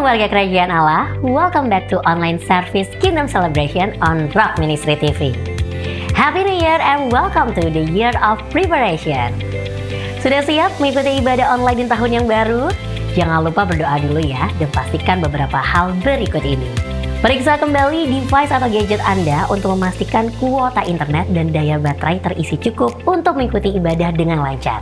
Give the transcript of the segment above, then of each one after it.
warga kerajaan Allah, welcome back to online service Kingdom Celebration on Rock Ministry TV. Happy New Year and welcome to the Year of Preparation. Sudah siap mengikuti ibadah online di tahun yang baru? Jangan lupa berdoa dulu ya, dan pastikan beberapa hal berikut ini. Periksa kembali device atau gadget Anda untuk memastikan kuota internet dan daya baterai terisi cukup untuk mengikuti ibadah dengan lancar.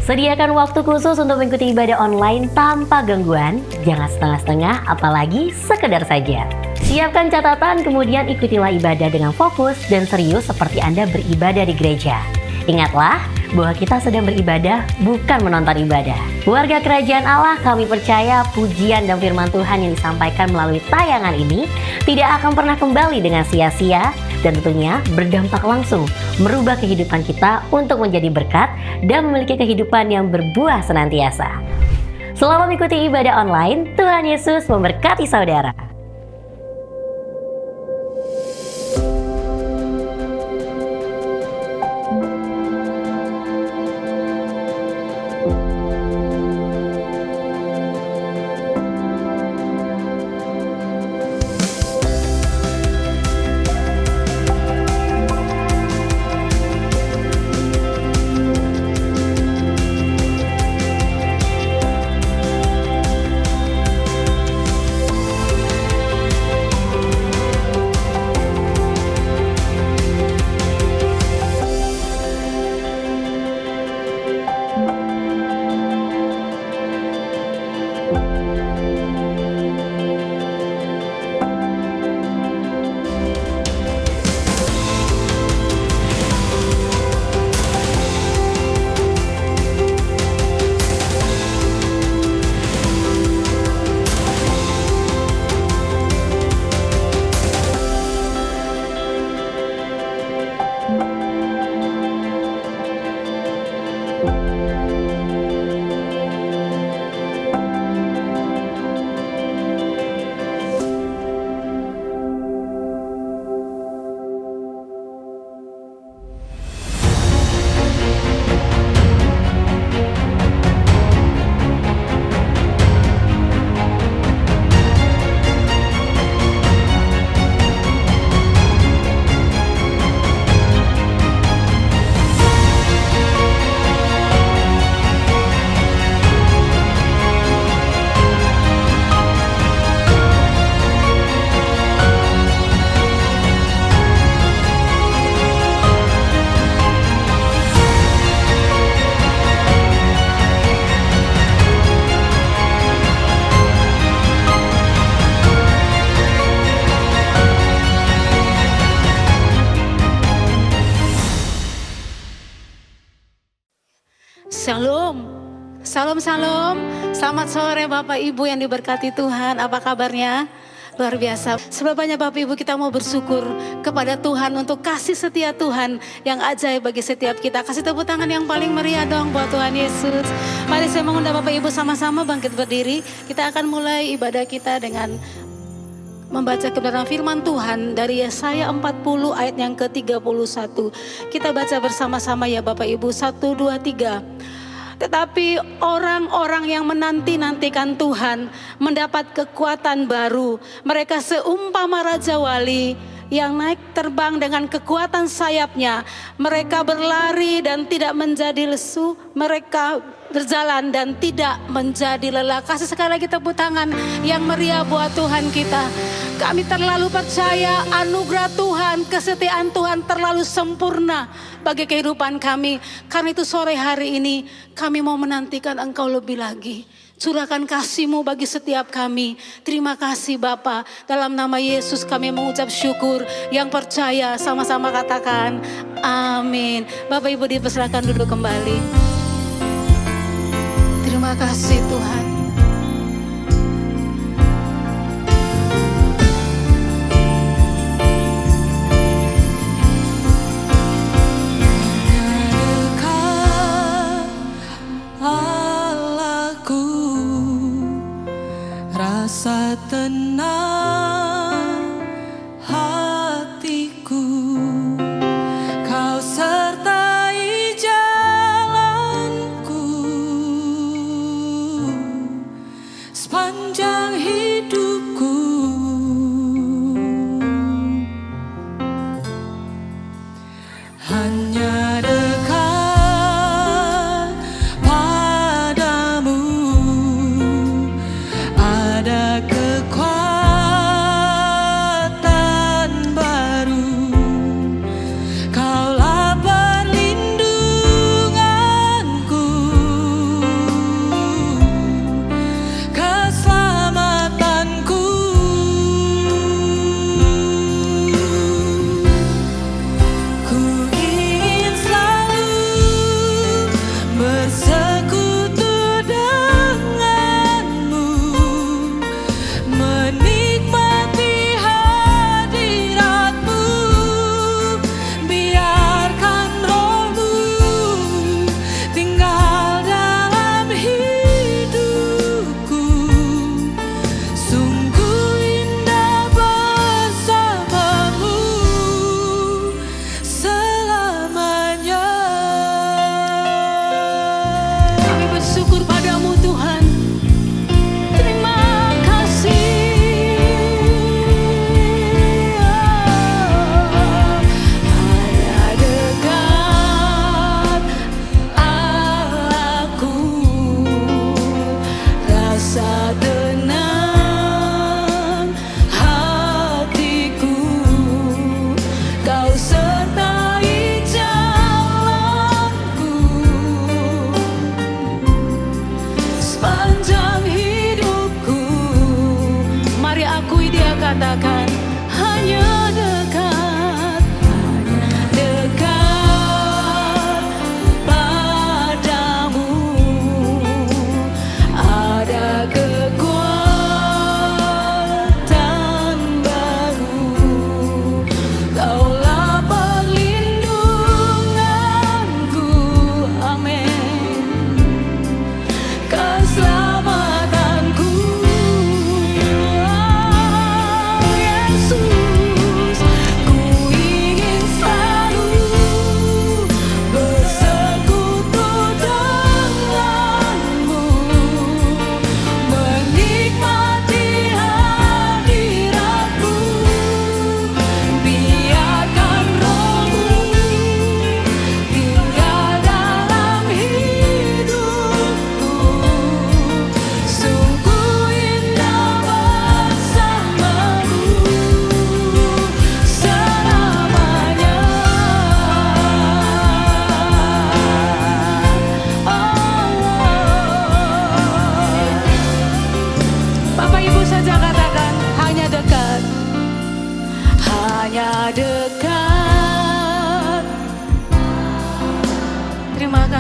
Sediakan waktu khusus untuk mengikuti ibadah online tanpa gangguan, jangan setengah-setengah apalagi sekedar saja. Siapkan catatan kemudian ikutilah ibadah dengan fokus dan serius seperti Anda beribadah di gereja. Ingatlah bahwa kita sedang beribadah bukan menonton ibadah. Warga kerajaan Allah, kami percaya pujian dan firman Tuhan yang disampaikan melalui tayangan ini tidak akan pernah kembali dengan sia-sia dan tentunya berdampak langsung merubah kehidupan kita untuk menjadi berkat dan memiliki kehidupan yang berbuah senantiasa. Selamat mengikuti ibadah online. Tuhan Yesus memberkati saudara. Shalom, shalom. Selamat sore Bapak Ibu yang diberkati Tuhan. Apa kabarnya? Luar biasa. Sebelumnya Bapak Ibu kita mau bersyukur kepada Tuhan untuk kasih setia Tuhan yang ajaib bagi setiap kita. Kasih tepuk tangan yang paling meriah dong buat Tuhan Yesus. Mari saya mengundang Bapak Ibu sama-sama bangkit berdiri. Kita akan mulai ibadah kita dengan membaca kebenaran firman Tuhan dari Yesaya 40 ayat yang ke-31. Kita baca bersama-sama ya Bapak Ibu. 1, 2, 3. Tetapi orang-orang yang menanti-nantikan Tuhan mendapat kekuatan baru. Mereka seumpama Raja Wali yang naik terbang dengan kekuatan sayapnya. Mereka berlari dan tidak menjadi lesu. Mereka berjalan dan tidak menjadi lelah. Kasih sekali lagi tepuk tangan yang meriah buat Tuhan kita. Kami terlalu percaya anugerah Tuhan, kesetiaan Tuhan terlalu sempurna bagi kehidupan kami. Karena itu sore hari ini kami mau menantikan Engkau lebih lagi. Curahkan kasih-Mu bagi setiap kami. Terima kasih Bapa. Dalam nama Yesus kami mengucap syukur. Yang percaya sama-sama katakan amin. Bapak Ibu dipersilakan duduk kembali. Terima kasih Tuhan. Rasa tenang hatiku, Kau sertai jalanku.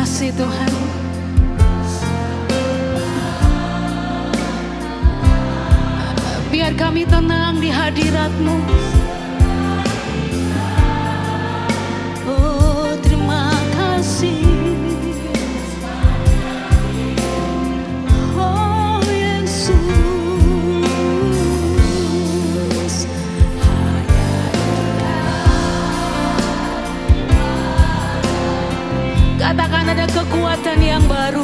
kasih Tuhan. Biar kami tenang di hadirat-Mu. Oh, terima kasih. Oh, Yesus. Katakan ada kekuatan yang baru.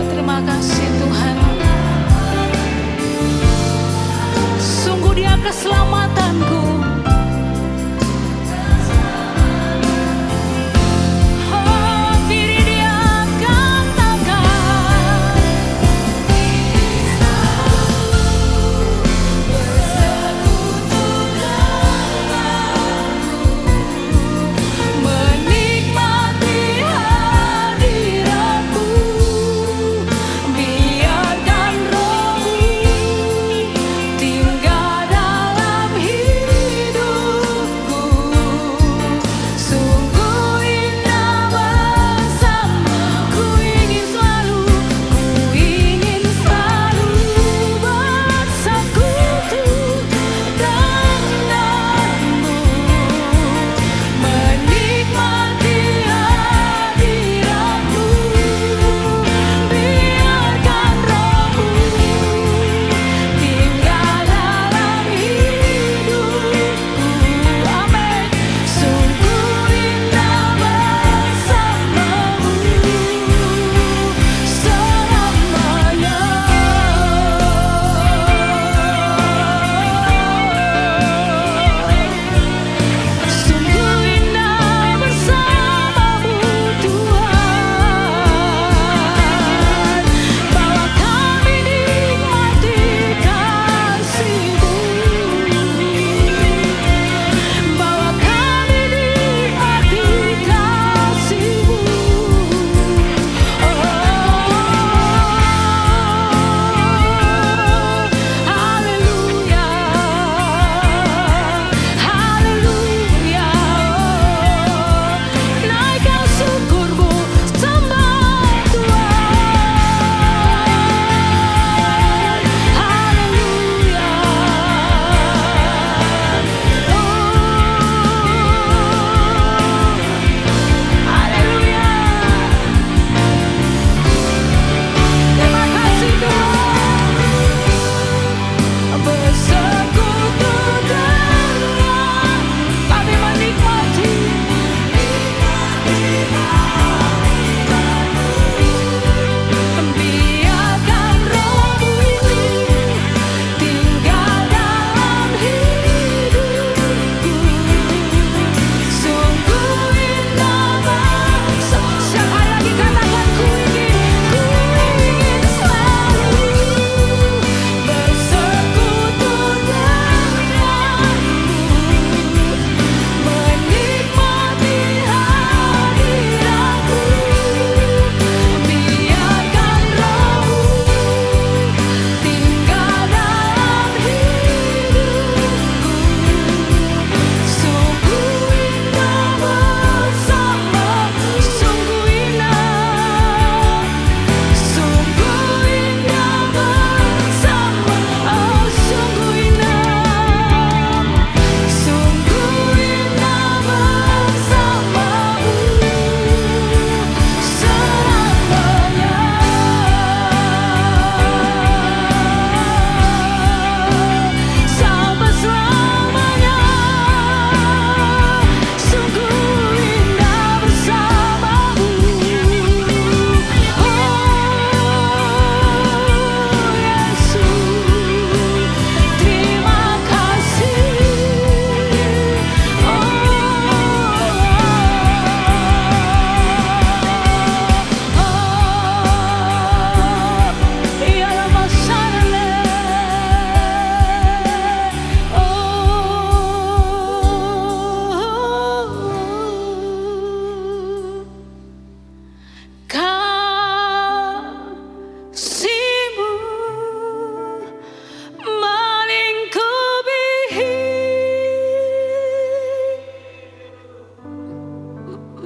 Terima kasih Tuhan. Sungguh Dia keselamatanku. Oh, diri Dia katakan.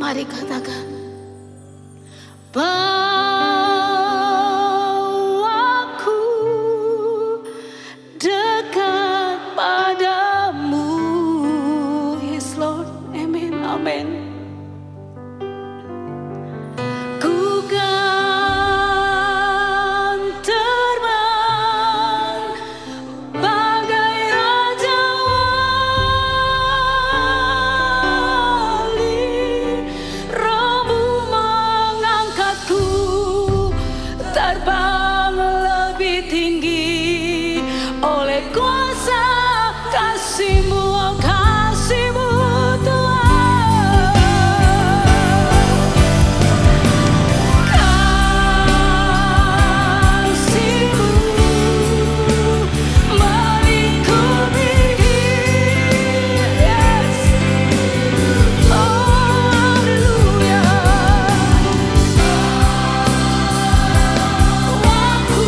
Mari katakan. Aku dekat padamu. Yes Lord, amen, amen. Ku kan terbang bagai raja wali. Rohmu mengangkatku terbang lebih tinggi oleh kuasa kasih-Mu, kasih-Mu Tuhan. Kasih-Mu melingkupi hidup. Yes. Oh, haleluya. Waktu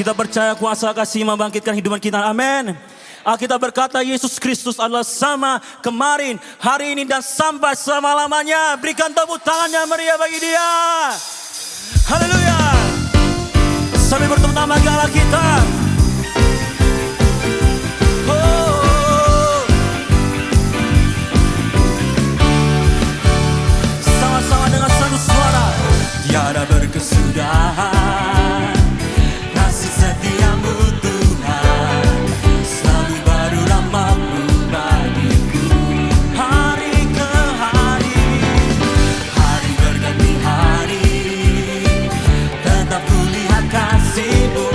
Kita percaya kuasa kasih membangkitkan hidupan kita. Amin. Alkitab berkata Yesus Kristus adalah sama kemarin, hari ini dan sampai selama-lamanya. Berikan tepuk tangannya meriah bagi Dia. Haleluya. Sambil bertepuk tangan bagi Allah kita. Oh. Sama-sama dengan satu suara. Tiada berkesudahan kasih setiamu Tuhan, selalu baru rahmat-Mu bagiku. Hari ke hari, hari berganti hari, tetap kulihat kasih-Mu.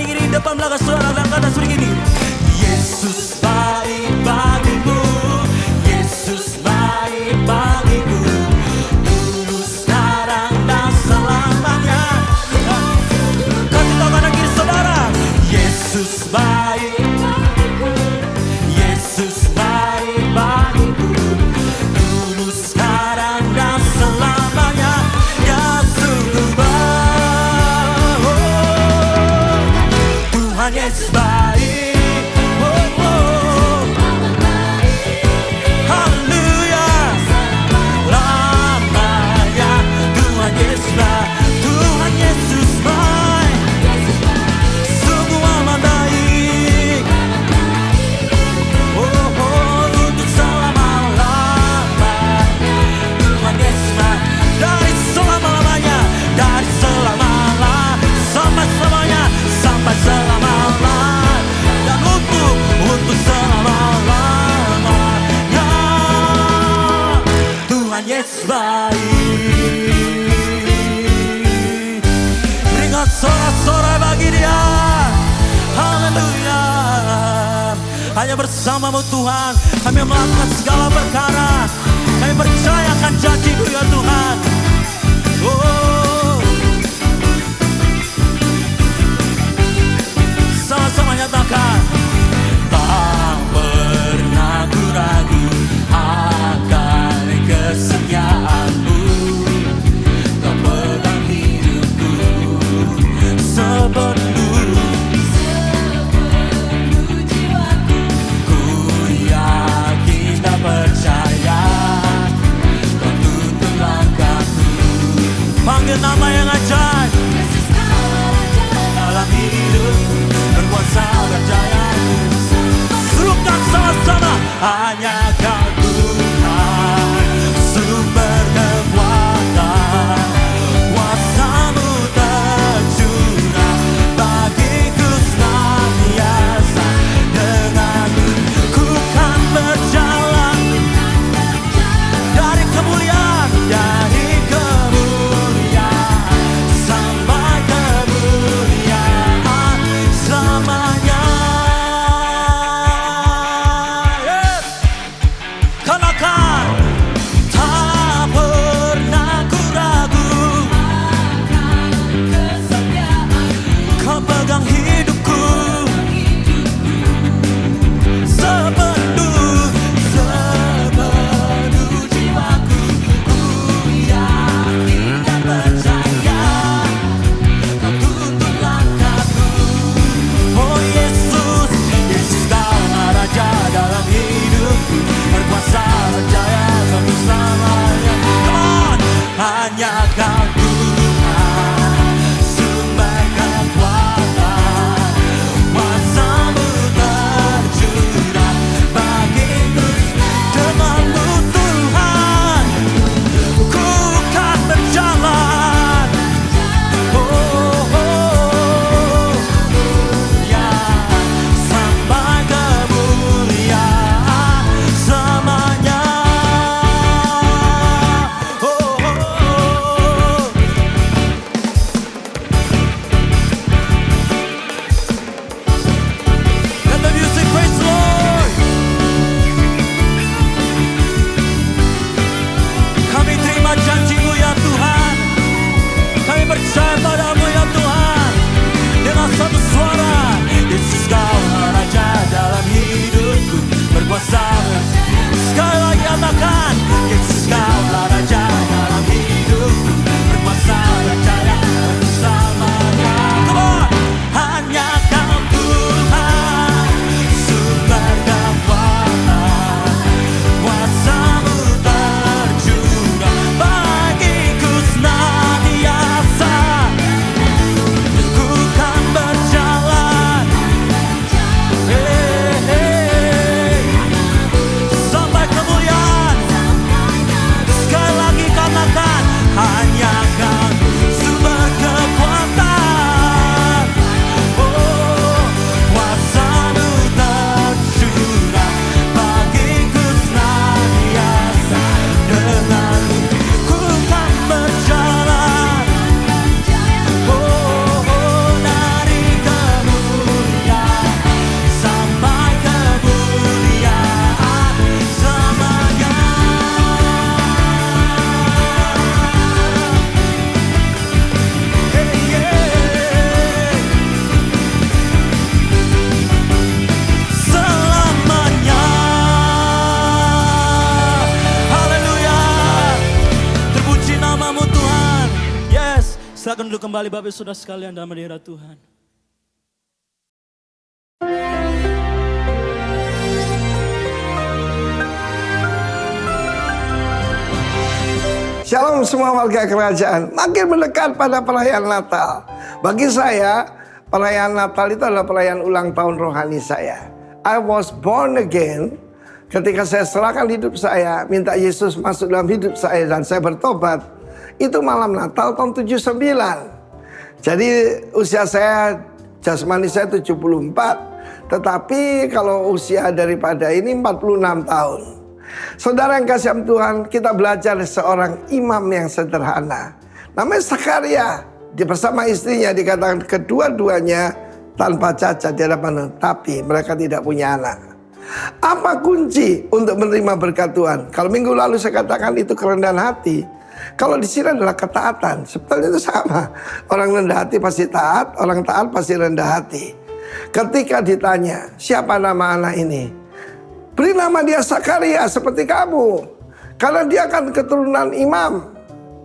begini, depan belakang saudara angkat dan begini. Yesus baik bagiku, Yesus baik bagiku, dulu sekarang dan selamanya. Kasih tahu kanan kiri saudara. Yesus baik bagiku, Yesus baik bagiku, dulu sekarang dan selamanya. Ya sungguh baik, Tuhan Yesus baik. Haleluya, lamanya Tuhan Yesus baik, Tuhan Yesus baik, sungguh amat baik. Untuk selama-lamanya Tuhan Yesus baik, dari selama-lamanya, dari selama-lamanya sampai selamanya, sampai selama-lamanya, dan untuk selama-lamanya Tuhan Yesus baik. Berikan sorak-sorai bagi Dia. Haleluya. Hanya bersamamu Tuhan kami melakukan segala perkara. Kami percaya akan janji-Mu ya Tuhan. Oh, sama-sama nyatakan. Tak pernah ku ragu akan kesetiaan-Mu. Kau pegang hidupku sepenuh jiwaku. Ku yakin dan percaya Kau tuntun langkahku. Panggil nama yang ajaib dalam hidupku, berkuasa berjayaku. Serukan sama-sama, hanya Kau Tuhan, sumber kekuatan. Kuasa-Mu tercurah bagiku senantiasa. Denganmu ku kan berjalan dari kemuliaan sampai kemuliaan selamanya. Yes. Silakan duduk kembali Bapak Ibu Saudara sekalian dalam hadirat Tuhan. Shalom semua warga kerajaan. Makin mendekat pada perayaan Natal. Bagi saya, perayaan Natal itu adalah perayaan ulang tahun rohani saya. I was born again ketika saya serahkan hidup saya, minta Yesus masuk dalam hidup saya dan saya bertobat. Itu malam Natal tahun 79. Jadi usia saya, jasmani saya 74. Tetapi kalau usia daripada ini 46 tahun. Saudara yang kasih Tuhan, kita belajar seorang imam yang sederhana. Namanya Zakaria. Dia bersama istrinya dikatakan kedua-duanya tanpa cacat di hadapan Tuhan. Tapi mereka tidak punya anak. Apa kunci untuk menerima berkat Tuhan? Kalau minggu lalu saya katakan itu kerendahan hati. Kalau di sini adalah ketaatan. Sebetulnya itu sama. Orang rendah hati pasti taat, orang taat pasti rendah hati. Ketika ditanya, siapa nama anak ini? Beri nama dia Zakaria seperti kamu. Karena dia akan keturunan imam.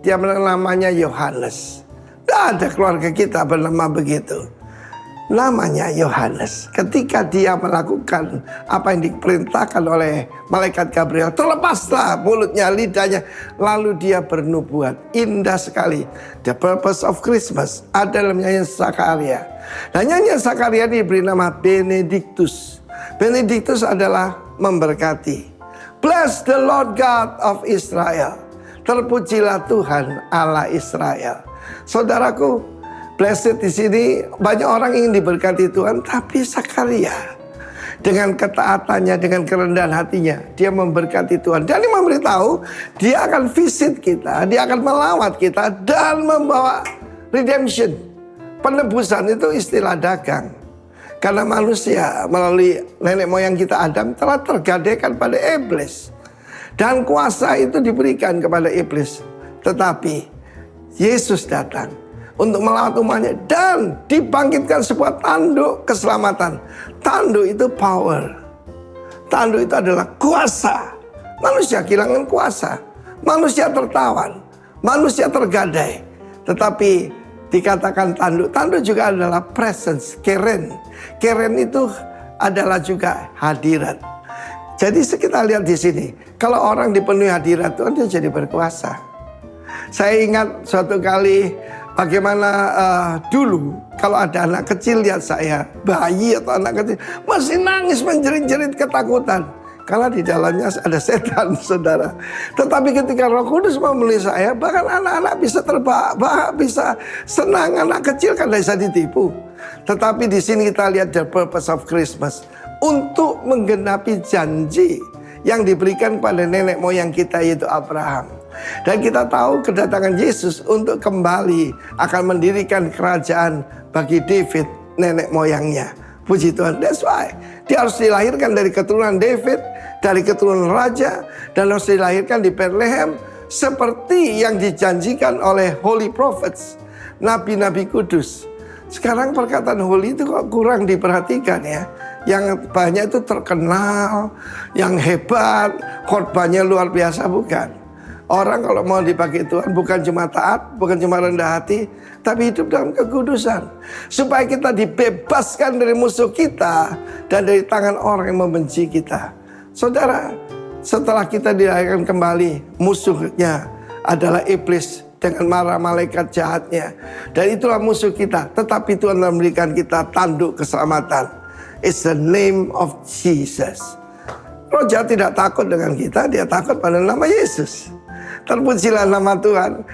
Dia namanya Yohanes. Tidak ada keluarga kita bernama begitu. Namanya Yohanes. Ketika dia melakukan apa yang diperintahkan oleh malaikat Gabriel, terlepaslah mulutnya, lidahnya. Lalu dia bernubuat. Indah sekali. The purpose of Christmas ada dalam nyanyian Zakaria. Dan nyanyian Zakaria diberi nama Benedictus. Benedictus adalah memberkati. Bless the Lord God of Israel. Terpujilah Tuhan Allah Israel. Saudaraku, blessed di sini banyak orang ingin diberkati Tuhan, tapi Zakaria dengan ketaatannya, dengan kerendahan hatinya, dia memberkati Tuhan. Dan dia memberitahu, dia akan visit kita, dia akan melawat kita dan membawa redemption. Penebusan itu istilah dagang. Karena manusia melalui nenek moyang kita Adam telah tergadaikan pada iblis. Dan kuasa itu diberikan kepada iblis. Tetapi Yesus datang untuk melawat umatnya dan dibangkitkan sebuah tanduk keselamatan. Tanduk itu power. Tanduk itu adalah kuasa. Manusia kehilangan kuasa. Manusia tertawan. Manusia tergadai. Tetapi dikatakan tanduk. Tanduk juga adalah presence, keren. Keren itu adalah juga hadirat. Jadi kita lihat di sini, kalau orang dipenuhi hadirat Tuhan, dia jadi berkuasa. Saya ingat suatu kali bagaimana dulu kalau ada anak kecil lihat saya, bayi atau anak kecil masih nangis menjerit-jerit ketakutan. Karena di dalamnya ada setan, saudara. Tetapi ketika Roh Kudus memelih saya, bahkan anak-anak bisa terbahak, bisa senang. Anak kecil kan bisa ditipu. Tetapi di sini kita lihat the purpose of Christmas. Untuk menggenapi janji yang diberikan pada nenek moyang kita, yaitu Abraham. Dan kita tahu kedatangan Yesus untuk kembali akan mendirikan kerajaan bagi David, nenek moyangnya. Puji Tuhan, that's why dia harus dilahirkan dari keturunan David, dari keturunan raja, dan harus dilahirkan di Bethlehem seperti yang dijanjikan oleh holy prophets, nabi-nabi kudus. Sekarang perkataan holy itu kok kurang diperhatikan ya. Yang banyak itu terkenal, yang hebat, khotbahnya luar biasa, bukan. Orang kalau mau dipakai Tuhan bukan cuma taat, bukan cuma rendah hati, tapi hidup dalam kekudusan. Supaya kita dibebaskan dari musuh kita dan dari tangan orang yang membenci kita. Saudara, setelah kita dilahirkan kembali, musuhnya adalah iblis dengan marah malaikat jahatnya. Dan itulah musuh kita. Tetapi Tuhan memberikan kita tanduk keselamatan. It's the name of Jesus. Roh jahat tidak takut dengan kita, dia takut pada nama Yesus. Terpujilah nama Tuhan.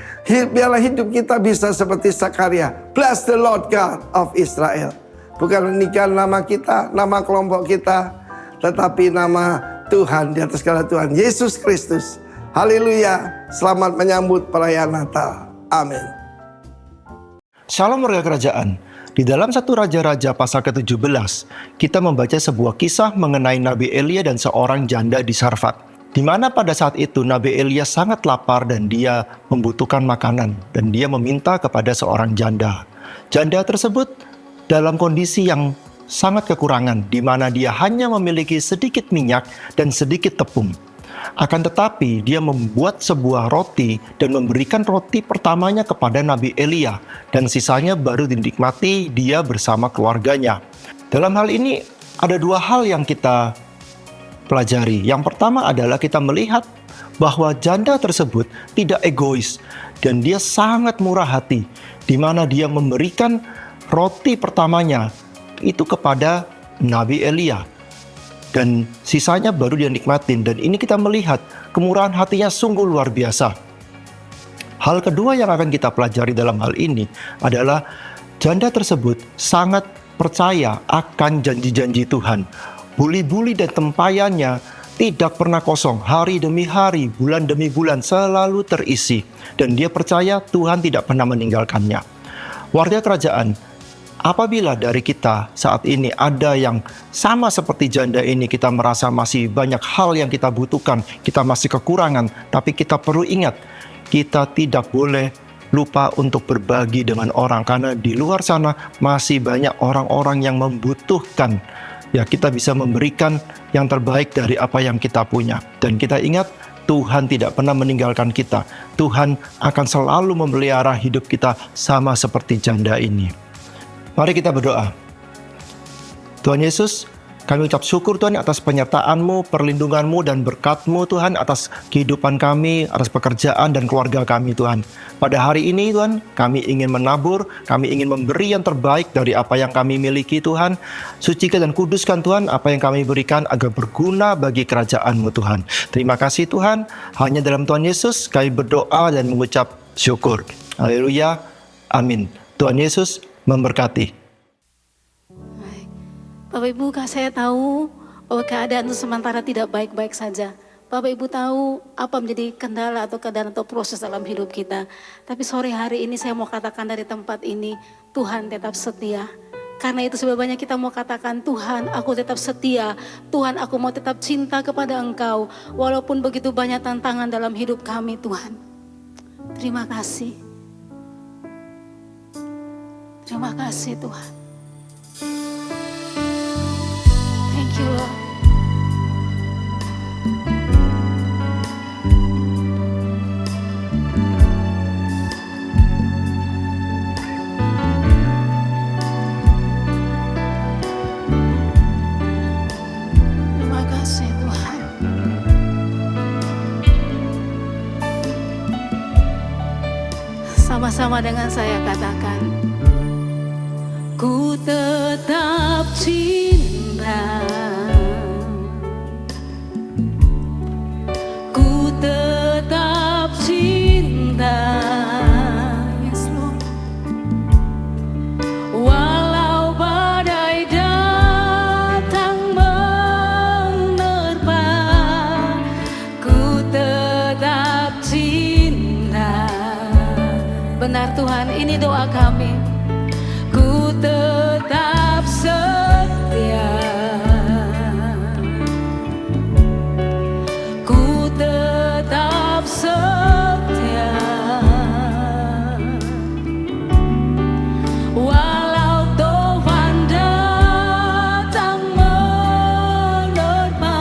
Biarlah hidup kita bisa seperti Zakaria. Bless the Lord God of Israel. Bukan menikah nama kita, nama kelompok kita, tetapi nama Tuhan di atas segala Tuhan, Yesus Kristus. Haleluya. Selamat menyambut perayaan Natal. Amin. Shalom warga kerajaan. Di dalam 1 Raja-Raja pasal ke-17, kita membaca sebuah kisah mengenai Nabi Elia dan seorang janda di Sarfat. Di mana pada saat itu Nabi Elia sangat lapar dan dia membutuhkan makanan. Dan dia meminta kepada seorang janda. Janda tersebut dalam kondisi yang sangat kekurangan, di mana dia hanya memiliki sedikit minyak dan sedikit tepung. Akan tetapi dia membuat sebuah roti dan memberikan roti pertamanya kepada Nabi Elia, dan sisanya baru dinikmati dia bersama keluarganya. Dalam hal ini ada dua hal yang kita pelajari. Yang pertama adalah kita melihat bahwa janda tersebut tidak egois dan dia sangat murah hati, di mana dia memberikan roti pertamanya itu kepada Nabi Elia, dan sisanya baru dia nikmatin. Dan ini kita melihat kemurahan hatinya sungguh luar biasa. Hal kedua yang akan kita pelajari dalam hal ini adalah janda tersebut sangat percaya akan janji-janji Tuhan. Buli-buli dan tempayannya tidak pernah kosong, hari demi hari, bulan demi bulan selalu terisi. Dan dia percaya Tuhan tidak pernah meninggalkannya. Warga kerajaan, apabila dari kita saat ini ada yang sama seperti janda ini, kita merasa masih banyak hal yang kita butuhkan, kita masih kekurangan, tapi kita perlu ingat, kita tidak boleh lupa untuk berbagi dengan orang, karena di luar sana masih banyak orang-orang yang membutuhkan. Ya, kita bisa memberikan yang terbaik dari apa yang kita punya. Dan kita ingat, Tuhan tidak pernah meninggalkan kita. Tuhan akan selalu memelihara hidup kita sama seperti janda ini. Mari kita berdoa. Tuhan Yesus, kami ucap syukur Tuhan atas penyertaan-Mu, perlindungan-Mu, dan berkat-Mu Tuhan atas kehidupan kami, atas pekerjaan dan keluarga kami Tuhan. Pada hari ini Tuhan, kami ingin menabur, kami ingin memberi yang terbaik dari apa yang kami miliki Tuhan. Sucikan dan kuduskan Tuhan apa yang kami berikan agar berguna bagi kerajaan-Mu Tuhan. Terima kasih Tuhan, hanya dalam Tuhan Yesus kami berdoa dan mengucap syukur. Haleluya, amin. Tuhan Yesus memberkati. Bapak Ibu, saya tahu bahwa keadaan itu sementara tidak baik-baik saja. Bapak Ibu tahu apa menjadi kendala atau keadaan atau proses dalam hidup kita. Tapi sore hari ini saya mau katakan dari tempat ini, Tuhan tetap setia. Karena itu sebabnya kita mau katakan, Tuhan aku tetap setia. Tuhan aku mau tetap cinta kepada Engkau. Walaupun begitu banyak tantangan dalam hidup kami Tuhan. Terima kasih. Terima kasih Tuhan. Thank you Lord. Terima kasih Tuhan. Sama-sama dengan saya katakan, ku tetap cinta, ku tetap cinta, yes Lord. Walau badai datang menerpa, ku tetap cinta. Benar Tuhan, ini doa kami. Ku tetap setia, ku tetap setia, walau topan datang menerpa,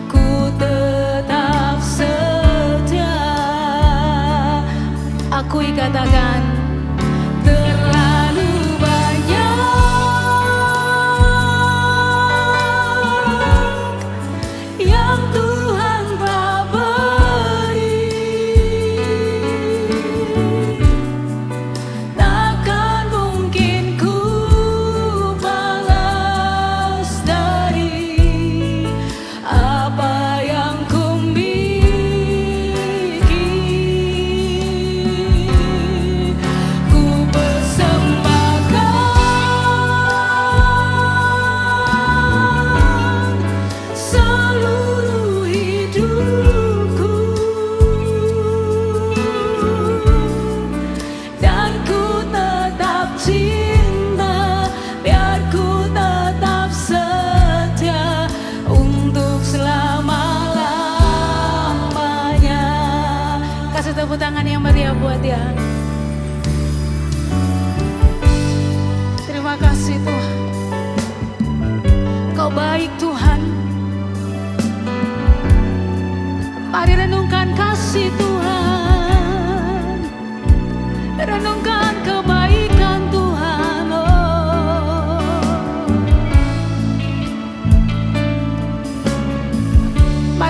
ku tetap setia. Akui katakan, terlalu banyak yang Tuhan telah beri, takkan mungkin ku balas dari apa yang ku miliki. Ku persembahkan seluruh hidupku, dan ku tetap cinta, biar ku tetap setia untuk selama-lamanya. Kasih tepuk tangan yang meriah buat dia. Terima kasih Tuhan, Kau baik Tuhan.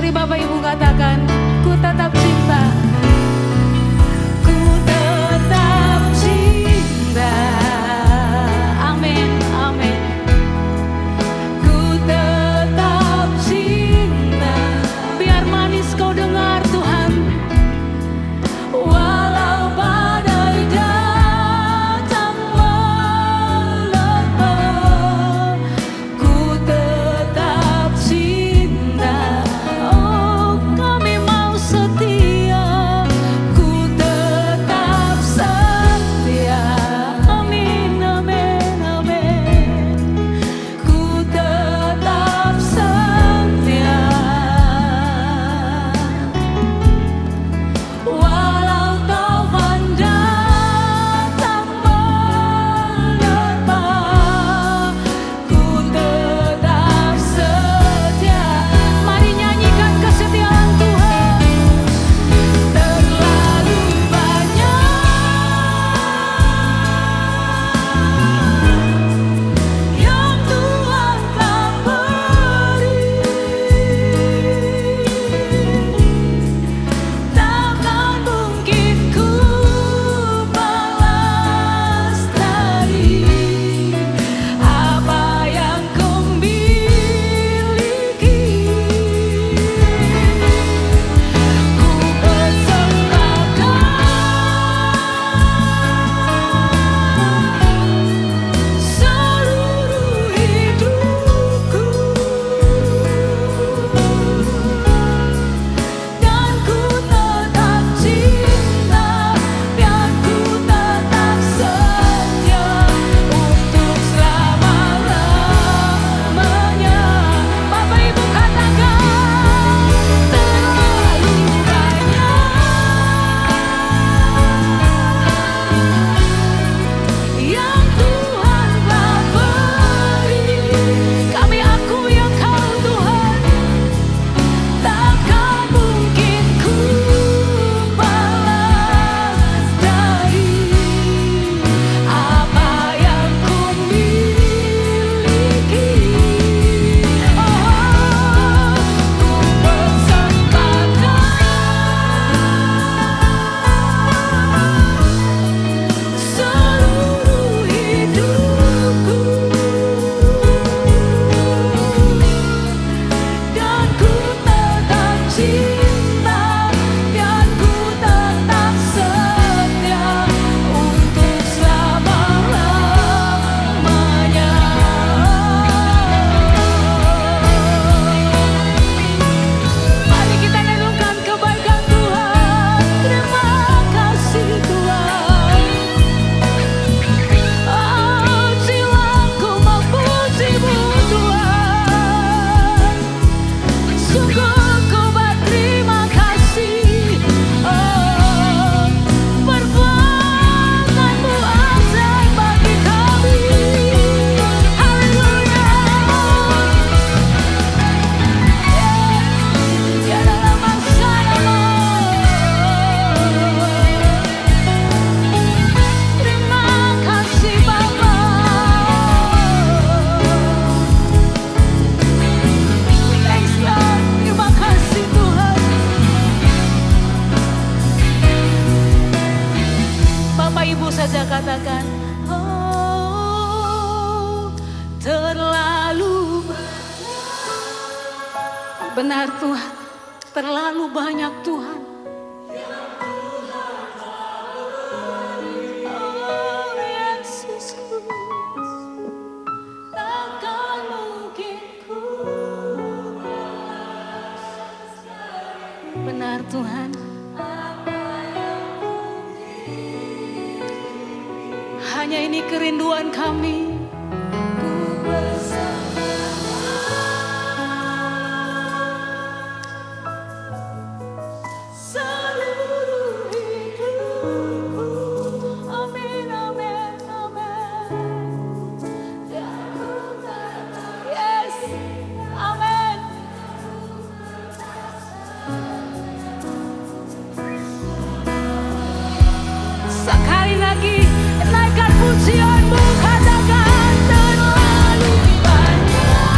Mari Bapak Ibu katakan, ku tetap cinta. Ku tetap cinta. Amin, amin. Ku tetap cinta. Biar manis kau dengar Tuhan. Walau badai datang menerpa, ku tetap cinta. Oh, kami mau setia, ku tetap setia. Amin, amin, amin. Ku tetap setia. Walau taufan datang menerpa, ku tetap setia. Mari nyanyikan kesetiaan Tuhan. Terlalu banyak yang Tuhan telah beri, takkan mungkin ku balas dari apa yang kau miliki. Ku persembahkan seluruh hidupku, dan ku tetap cinta, biar ku tetap setia untuk selama-lamanya. Bapak Ibu katakan, terlalu banyak yang Tuhan telah beri. Kami akui Engkau Tuhan, takkan mungkin ku balas dari apa yang ku miliki. Oh, ku persembahkan seluruh hidupku, dan ku tetap cinta, dan ku tetap setia untuk selama-lamanya. Mari kita renungkan kebaikan Tuhan. Terima kasih Tuhan. Oh, jiwaku memuji-Mu Tuhan. Sungguh ku berterima kasih. Oh, perbuatan-Mu ajaib bagi kami. Haleluya. Ya dalam masa-mu. Terima kasih Bapa. Thanks God. Terima kasih Tuhan. Bapak Ibu saja katakan, oh, terlalu benar Tuhan, terlalu banyak Tuhan. Oh, Yesusku, takkan mungkin ku balas dari. Benar Tuhan. Hanya ini kerinduan kami. Ku bersembahkan seluruh hidupku. Amin, amin, amin. Dan ku tetap, yes, amin. Sekali lagi naikkan pujian-Mu, katakan terlalu banyak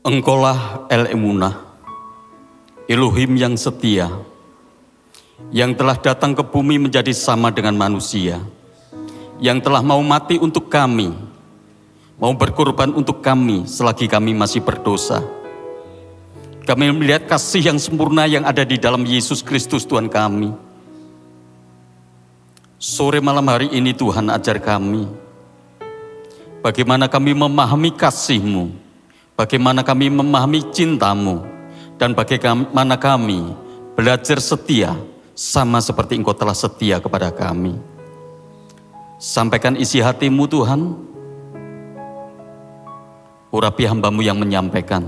Engkaulah El Emunah, Elohim yang setia, yang telah datang ke bumi menjadi sama dengan manusia, yang telah mau mati untuk kami, mau berkorban untuk kami selagi kami masih berdosa. Kami melihat kasih yang sempurna yang ada di dalam Yesus Kristus Tuhan kami. Sore malam hari ini Tuhan ajar kami, bagaimana kami memahami kasih-Mu, bagaimana kami memahami cinta-Mu, dan bagaimana kami belajar setia sama seperti Engkau telah setia kepada kami. Sampaikan isi hati-Mu Tuhan, urapi hamba-Mu yang menyampaikan,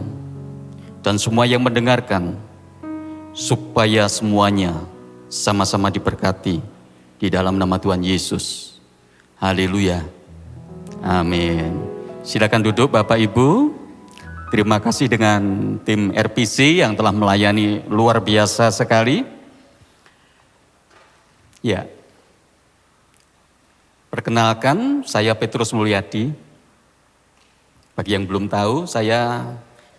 dan semua yang mendengarkan, supaya semuanya sama-sama diberkati di dalam nama Tuhan Yesus. Haleluya. Amin. Silakan duduk Bapak Ibu. Terima kasih dengan tim RPC yang telah melayani luar biasa sekali. Ya. Perkenalkan, saya Petrus Mulyadi. Bagi yang belum tahu, saya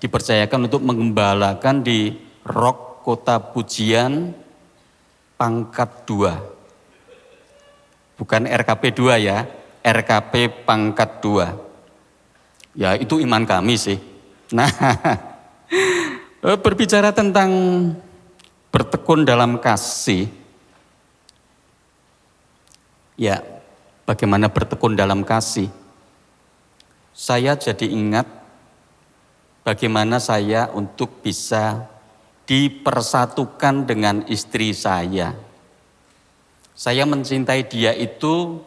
dipercayakan untuk mengembalakan di Rock Kota Pujian Pangkat 2. Bukan RKP 2 ya, RKP Pangkat 2. Ya itu iman kami sih. Nah, berbicara tentang bertekun dalam kasih. Ya, bagaimana bertekun dalam kasih. Saya jadi ingat bagaimana saya untuk bisa dipersatukan dengan istri saya. Saya mencintai dia itu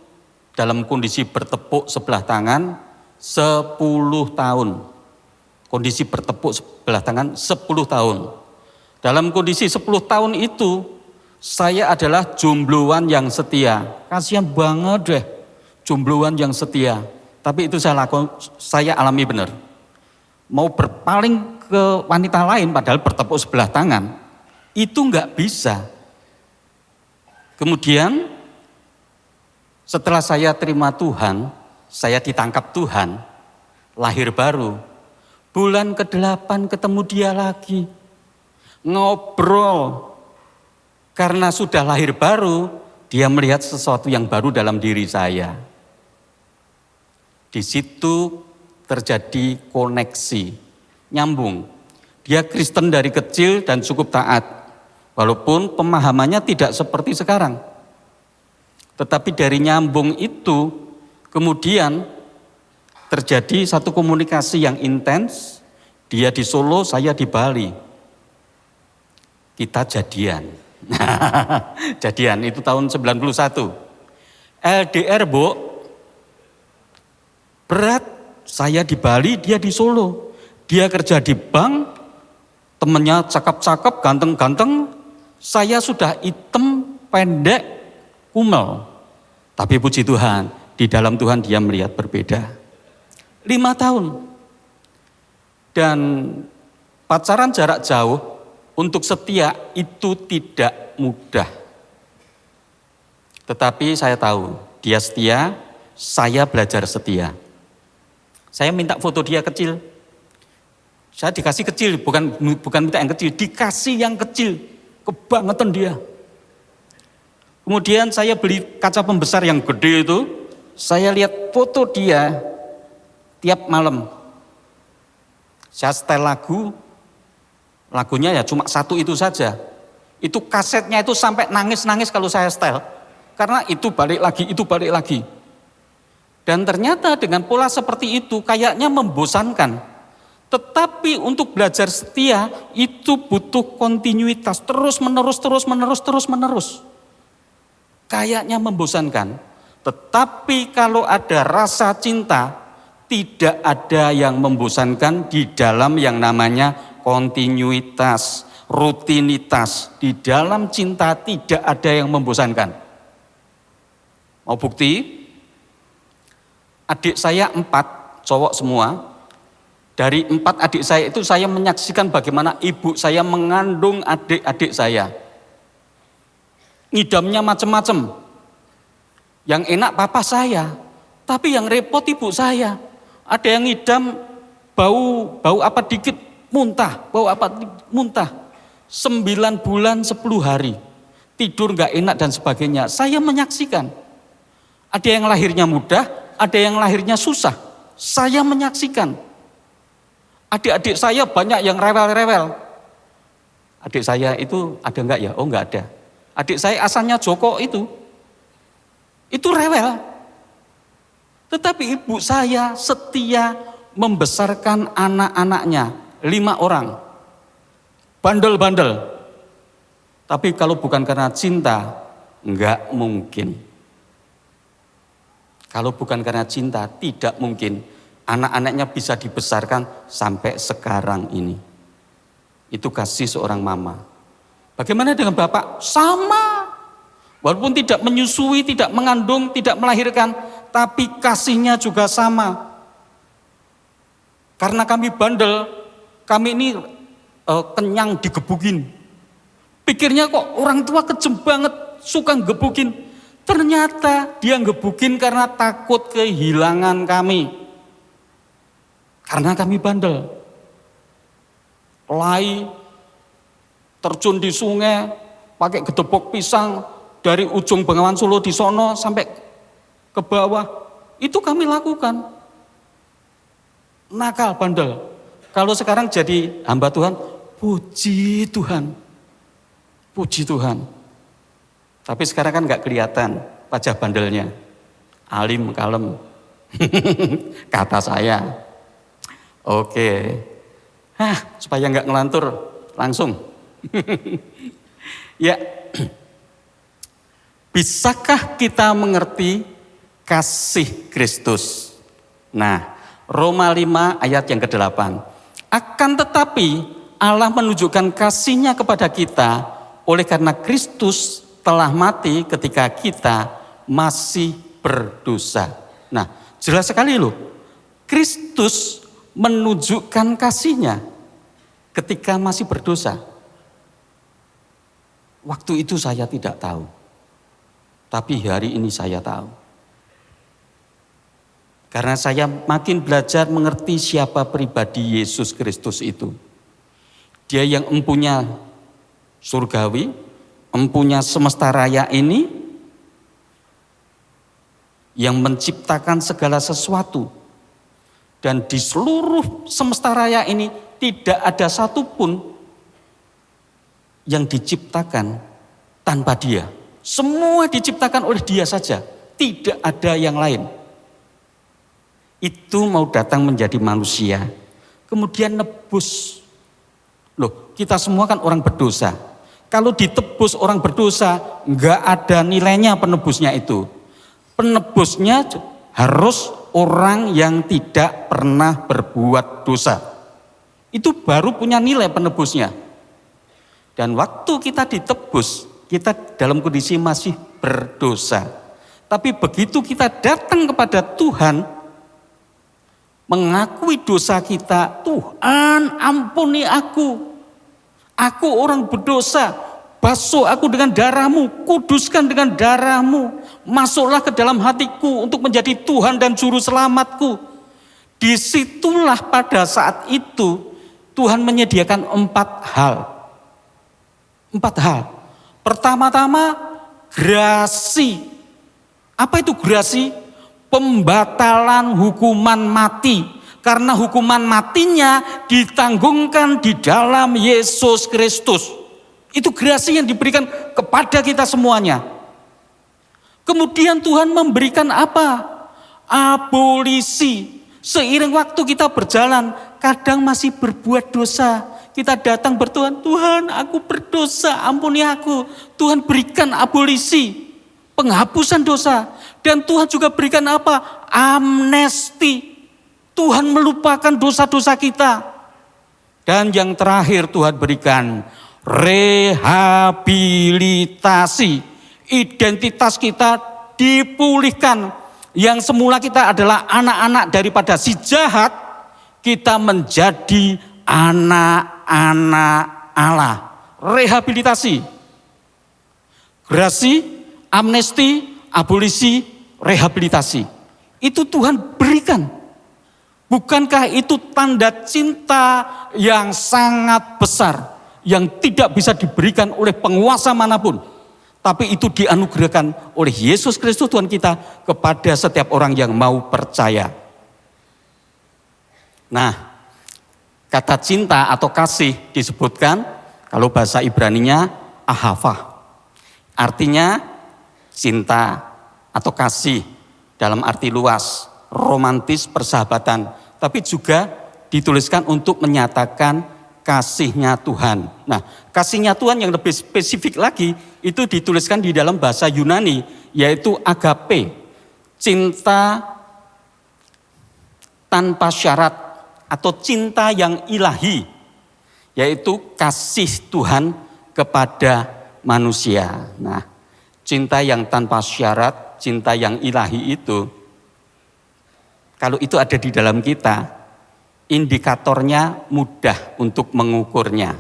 dalam kondisi bertepuk sebelah tangan 10 tahun. Kondisi bertepuk sebelah tangan 10 tahun. Dalam kondisi 10 tahun itu, saya adalah jombloan yang setia. Kasihan banget deh, jombloan yang setia. Tapi itu saya alami benar. Mau berpaling ke wanita lain padahal bertepuk sebelah tangan, itu enggak bisa. Kemudian setelah saya terima Tuhan, saya ditangkap Tuhan, lahir baru. Bulan ke-8 ketemu dia lagi, ngobrol. Karena sudah lahir baru, dia melihat sesuatu yang baru dalam diri saya. Di situ terjadi koneksi, nyambung. Dia Kristen dari kecil dan cukup taat. Walaupun pemahamannya tidak seperti sekarang. Tetapi dari nyambung itu, kemudian terjadi satu komunikasi yang intens. Dia di Solo, saya di Bali. Kita jadian. Jadian itu tahun 91. LDR, Bu. Berat, saya di Bali, dia di Solo. Dia kerja di bank, temennya cakep-cakep, ganteng-ganteng. Saya sudah hitam, pendek, kumel. Tapi puji Tuhan, di dalam Tuhan dia melihat berbeda. 5 tahun. Dan pacaran jarak jauh untuk setia itu tidak mudah. Tetapi saya tahu, dia setia, saya belajar setia. Saya minta foto dia kecil. Saya dikasih kecil, bukan minta yang kecil, dikasih yang kecil. Kebangetan dia. Kemudian saya beli kaca pembesar yang gede itu, saya lihat foto dia tiap malam. Saya setel lagunya ya cuma satu itu saja. Itu kasetnya itu sampai nangis-nangis kalau saya setel. Karena itu balik lagi. Dan ternyata dengan pola seperti itu kayaknya membosankan. Tetapi untuk belajar setia itu butuh kontinuitas, terus menerus. Kayaknya membosankan. Tetapi kalau ada rasa cinta, tidak ada yang membosankan di dalam yang namanya kontinuitas, rutinitas. Di dalam cinta tidak ada yang membosankan. Mau bukti? Adik saya 4, cowok semua. Dari 4 adik saya itu saya menyaksikan bagaimana ibu saya mengandung adik-adik saya. Ngidamnya macam-macam. Yang enak papa saya, tapi yang repot ibu saya. Ada yang ngidam bau apa dikit muntah, bau apa muntah. 9 bulan 10 hari, tidur gak enak dan sebagainya. Saya menyaksikan. Ada yang lahirnya mudah, ada yang lahirnya susah. Saya menyaksikan. Adik-adik saya banyak yang rewel-rewel. Adik saya itu ada enggak ya? Oh enggak ada. Adik saya asalnya Joko itu rewel. Tetapi ibu saya setia membesarkan anak-anaknya, 5 orang. Bandel-bandel. Tapi kalau bukan karena cinta, enggak mungkin. Kalau bukan karena cinta, tidak mungkin anak-anaknya bisa dibesarkan sampai sekarang ini. Itu kasih seorang mama. Bagaimana dengan bapak? Sama. Walaupun tidak menyusui, tidak mengandung, tidak melahirkan, tapi kasihnya juga sama. Karena kami bandel, kami ini kenyang digebukin. Pikirnya kok orang tua kejem banget, suka gebukin. Ternyata dia gebukin karena takut kehilangan kami. Karena kami bandel. Pelai, terjun di sungai, pakai gedebok pisang, dari ujung Bengawan Solo di sono sampai ke bawah. Itu kami lakukan. Nakal, bandel. Kalau sekarang jadi hamba Tuhan, puji Tuhan. Puji Tuhan. Tapi sekarang kan gak kelihatan wajah bandelnya. Alim, kalem. Kata saya. Oke. Supaya gak ngelantur, langsung. Ya. Bisakah kita mengerti kasih Kristus? Nah, Roma 5 ayat yang ke-8. Akan tetapi Allah menunjukkan kasih-Nya kepada kita oleh karena Kristus telah mati ketika kita masih berdosa. Nah, jelas sekali loh. Kristus menunjukkan kasih-Nya ketika masih berdosa. Waktu itu saya tidak tahu. Tapi hari ini saya tahu. Karena saya makin belajar mengerti siapa pribadi Yesus Kristus itu. Dia yang empunya surgawi, empunya semesta raya ini, yang menciptakan segala sesuatu. Dan di seluruh semesta raya ini tidak ada satupun yang diciptakan tanpa Dia. Semua diciptakan oleh Dia saja, tidak ada yang lain. Itu mau datang menjadi manusia, kemudian nebus. Loh, kita semua kan orang berdosa. Kalau ditebus orang berdosa, enggak ada nilainya penebusnya itu. Penebusnya harus orang yang tidak pernah berbuat dosa. Itu baru punya nilai penebusnya. Dan waktu kita ditebus, kita dalam kondisi masih berdosa. Tapi begitu kita datang kepada Tuhan, mengakui dosa kita, Tuhan ampuni aku. Aku orang berdosa, basuh aku dengan darah-Mu, kuduskan dengan darah-Mu. Masuklah ke dalam hatiku untuk menjadi Tuhan dan Juru Selamatku. Disitulah pada saat itu Tuhan menyediakan 4 hal. 4 hal. Pertama-tama, grasi. Apa itu grasi? Pembatalan hukuman mati. Karena hukuman matinya ditanggungkan di dalam Yesus Kristus. Itu grasi yang diberikan kepada kita semuanya. Kemudian Tuhan memberikan apa? Abolisi. Seiring waktu kita berjalan, kadang masih berbuat dosa. Kita datang bertuhan, Tuhan aku berdosa, ampuni aku. Tuhan berikan abolisi, penghapusan dosa. Dan Tuhan juga berikan apa? Amnesti. Tuhan melupakan dosa-dosa kita. Dan yang terakhir Tuhan berikan rehabilitasi. Identitas kita dipulihkan. Yang semula kita adalah anak-anak daripada si jahat, kita menjadi anak-anak Allah. Rehabilitasi. Grasi, amnesti, abolisi, rehabilitasi. Itu Tuhan berikan. Bukankah itu tanda cinta yang sangat besar, yang tidak bisa diberikan oleh penguasa manapun, tapi itu dianugerahkan oleh Yesus Kristus Tuhan kita kepada setiap orang yang mau percaya. Nah, kata cinta atau kasih disebutkan, kalau bahasa Ibraninya ahava. Artinya cinta atau kasih dalam arti luas, romantis, persahabatan. Tapi juga dituliskan untuk menyatakan kasihnya Tuhan. Nah, kasihnya Tuhan yang lebih spesifik lagi itu dituliskan di dalam bahasa Yunani, yaitu agape, cinta tanpa syarat atau cinta yang ilahi, yaitu kasih Tuhan kepada manusia. Nah, cinta yang tanpa syarat, cinta yang ilahi itu, kalau itu ada di dalam kita, indikatornya mudah untuk mengukurnya.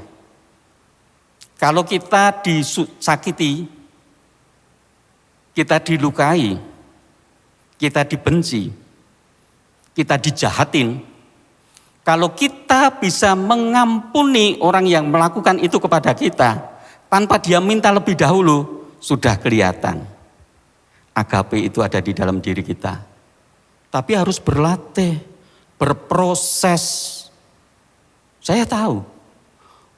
Kalau kita disakiti, kita dilukai, kita dibenci, kita dijahatin, kalau kita bisa mengampuni orang yang melakukan itu kepada kita, tanpa dia minta lebih dahulu, sudah kelihatan. Agape itu ada di dalam diri kita. Tapi harus berlatih, berproses. Saya tahu,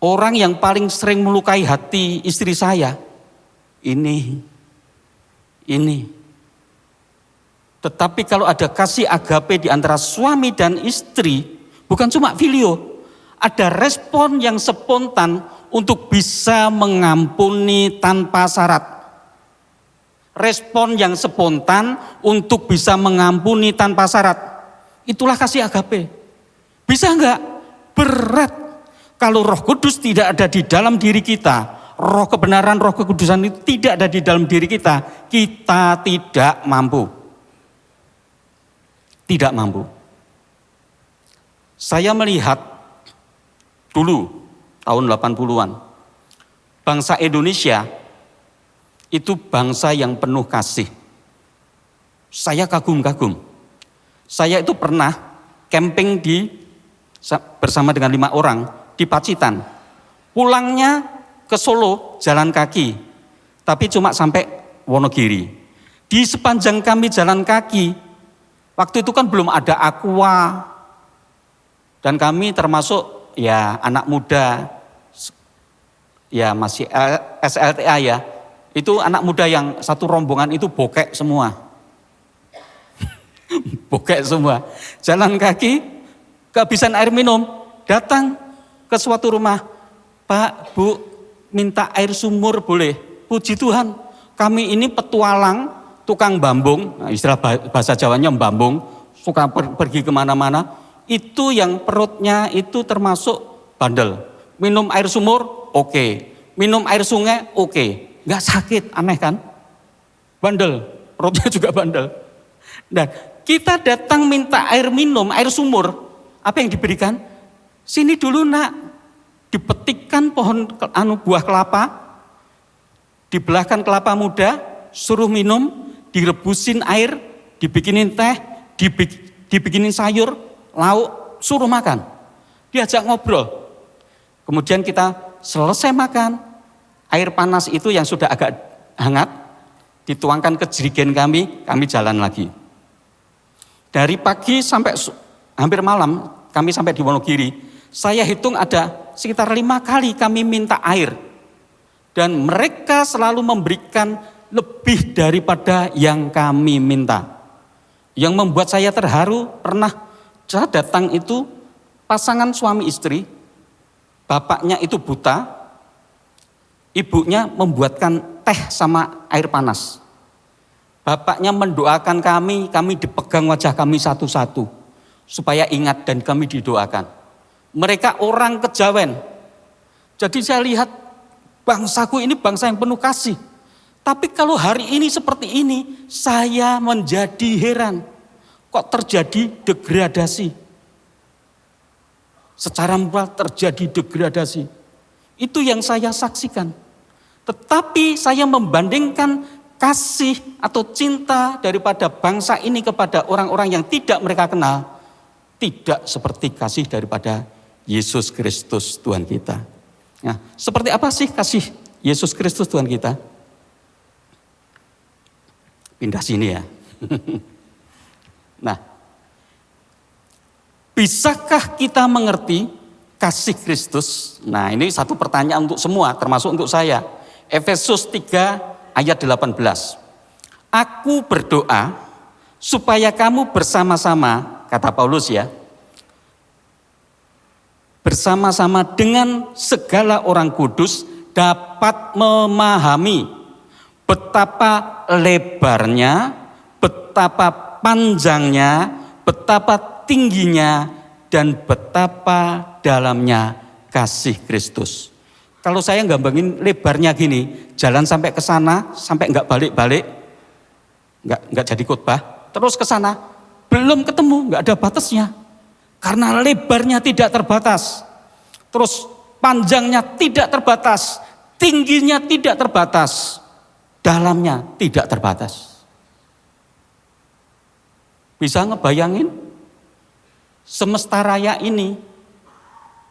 orang yang paling sering melukai hati istri saya, ini. Tetapi kalau ada kasih agape di antara suami dan istri, bukan cuma filio, ada respon yang spontan untuk bisa mengampuni tanpa syarat. Respon yang spontan untuk bisa mengampuni tanpa syarat. Itulah kasih agape. Bisa enggak? Berat. Kalau Roh Kudus tidak ada di dalam diri kita, roh kebenaran, roh kekudusan itu tidak ada di dalam diri kita tidak mampu. Tidak mampu. Saya melihat dulu tahun 80-an, bangsa Indonesia itu bangsa yang penuh kasih. Saya kagum-kagum. Saya itu pernah camping bersama dengan 5 orang di Pacitan. Pulangnya ke Solo jalan kaki, tapi cuma sampai Wonogiri. Di sepanjang kami jalan kaki, waktu itu kan belum ada aqua, dan kami termasuk ya anak muda, ya masih SLTA ya. Itu anak muda yang satu rombongan itu bokek semua. Bokek semua. Jalan kaki, kehabisan air minum, datang ke suatu rumah. Pak, Bu, minta air sumur boleh? Puji Tuhan, kami ini petualang, tukang bambung, nah istilah bahasa Jawanya bambung, suka pergi kemana-mana. Itu yang perutnya itu termasuk bandel. Minum air sumur, oke. Minum air sungai, oke. Nggak sakit, aneh kan? Bandel, perutnya juga bandel. Dan kita datang minta air minum, air sumur, apa yang diberikan? Sini dulu nak, dipetikkan pohon buah kelapa, dibelahkan kelapa muda, suruh minum, direbusin air, dibikinin teh, dibikinin sayur, lauk, suruh makan. Diajak ngobrol. Kemudian kita selesai makan, air panas itu yang sudah agak hangat, dituangkan ke jerigen kami jalan lagi. Dari pagi sampai hampir malam, kami sampai di Wonogiri, saya hitung ada sekitar 5 kali kami minta air. Dan mereka selalu memberikan lebih daripada yang kami minta. Yang membuat saya terharu, pernah saya datang itu pasangan suami istri, bapaknya itu buta, ibunya membuatkan teh sama air panas. Bapaknya mendoakan kami dipegang wajah kami satu-satu. Supaya ingat dan kami didoakan. Mereka orang kejawen. Jadi saya lihat bangsaku ini bangsa yang penuh kasih. Tapi kalau hari ini seperti ini, saya menjadi heran. Kok terjadi degradasi? Secara moral terjadi degradasi. Itu yang saya saksikan. Tetapi saya membandingkan kasih atau cinta daripada bangsa ini kepada orang-orang yang tidak mereka kenal. tidak seperti kasih daripada Yesus Kristus Tuhan kita. Nah, seperti apa sih kasih Yesus Kristus Tuhan kita? Pindah sini ya. Nah, bisakah kita mengerti kasih Kristus? Nah, ini satu pertanyaan untuk semua, termasuk untuk saya. Efesus 3 ayat 18. Aku berdoa supaya kamu bersama-sama, kata Paulus ya, bersama-sama dengan segala orang kudus dapat memahami betapa lebarnya, betapa panjangnya, betapa tingginya, dan betapa dalamnya kasih Kristus. Kalau saya gambangin lebarnya gini, jalan sampai ke sana, sampai nggak balik-balik, nggak jadi khotbah, terus ke sana, belum ketemu, nggak ada batasnya. Karena lebarnya tidak terbatas, terus panjangnya tidak terbatas, tingginya tidak terbatas, dalamnya tidak terbatas. Bisa ngebayangin? Semesta raya ini,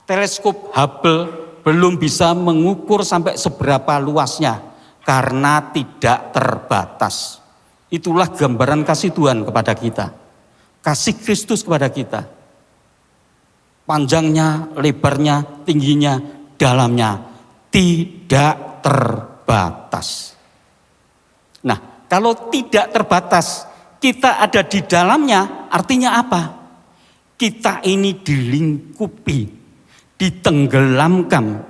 teleskop Hubble belum bisa mengukur sampai seberapa luasnya karena tidak terbatas. Itulah gambaran kasih Tuhan kepada kita. Kasih Kristus kepada kita. Panjangnya, lebarnya, tingginya, dalamnya tidak terbatas. Nah, kalau tidak terbatas, kita ada di dalamnya, artinya apa? Kita ini dilingkupi, ditenggelamkan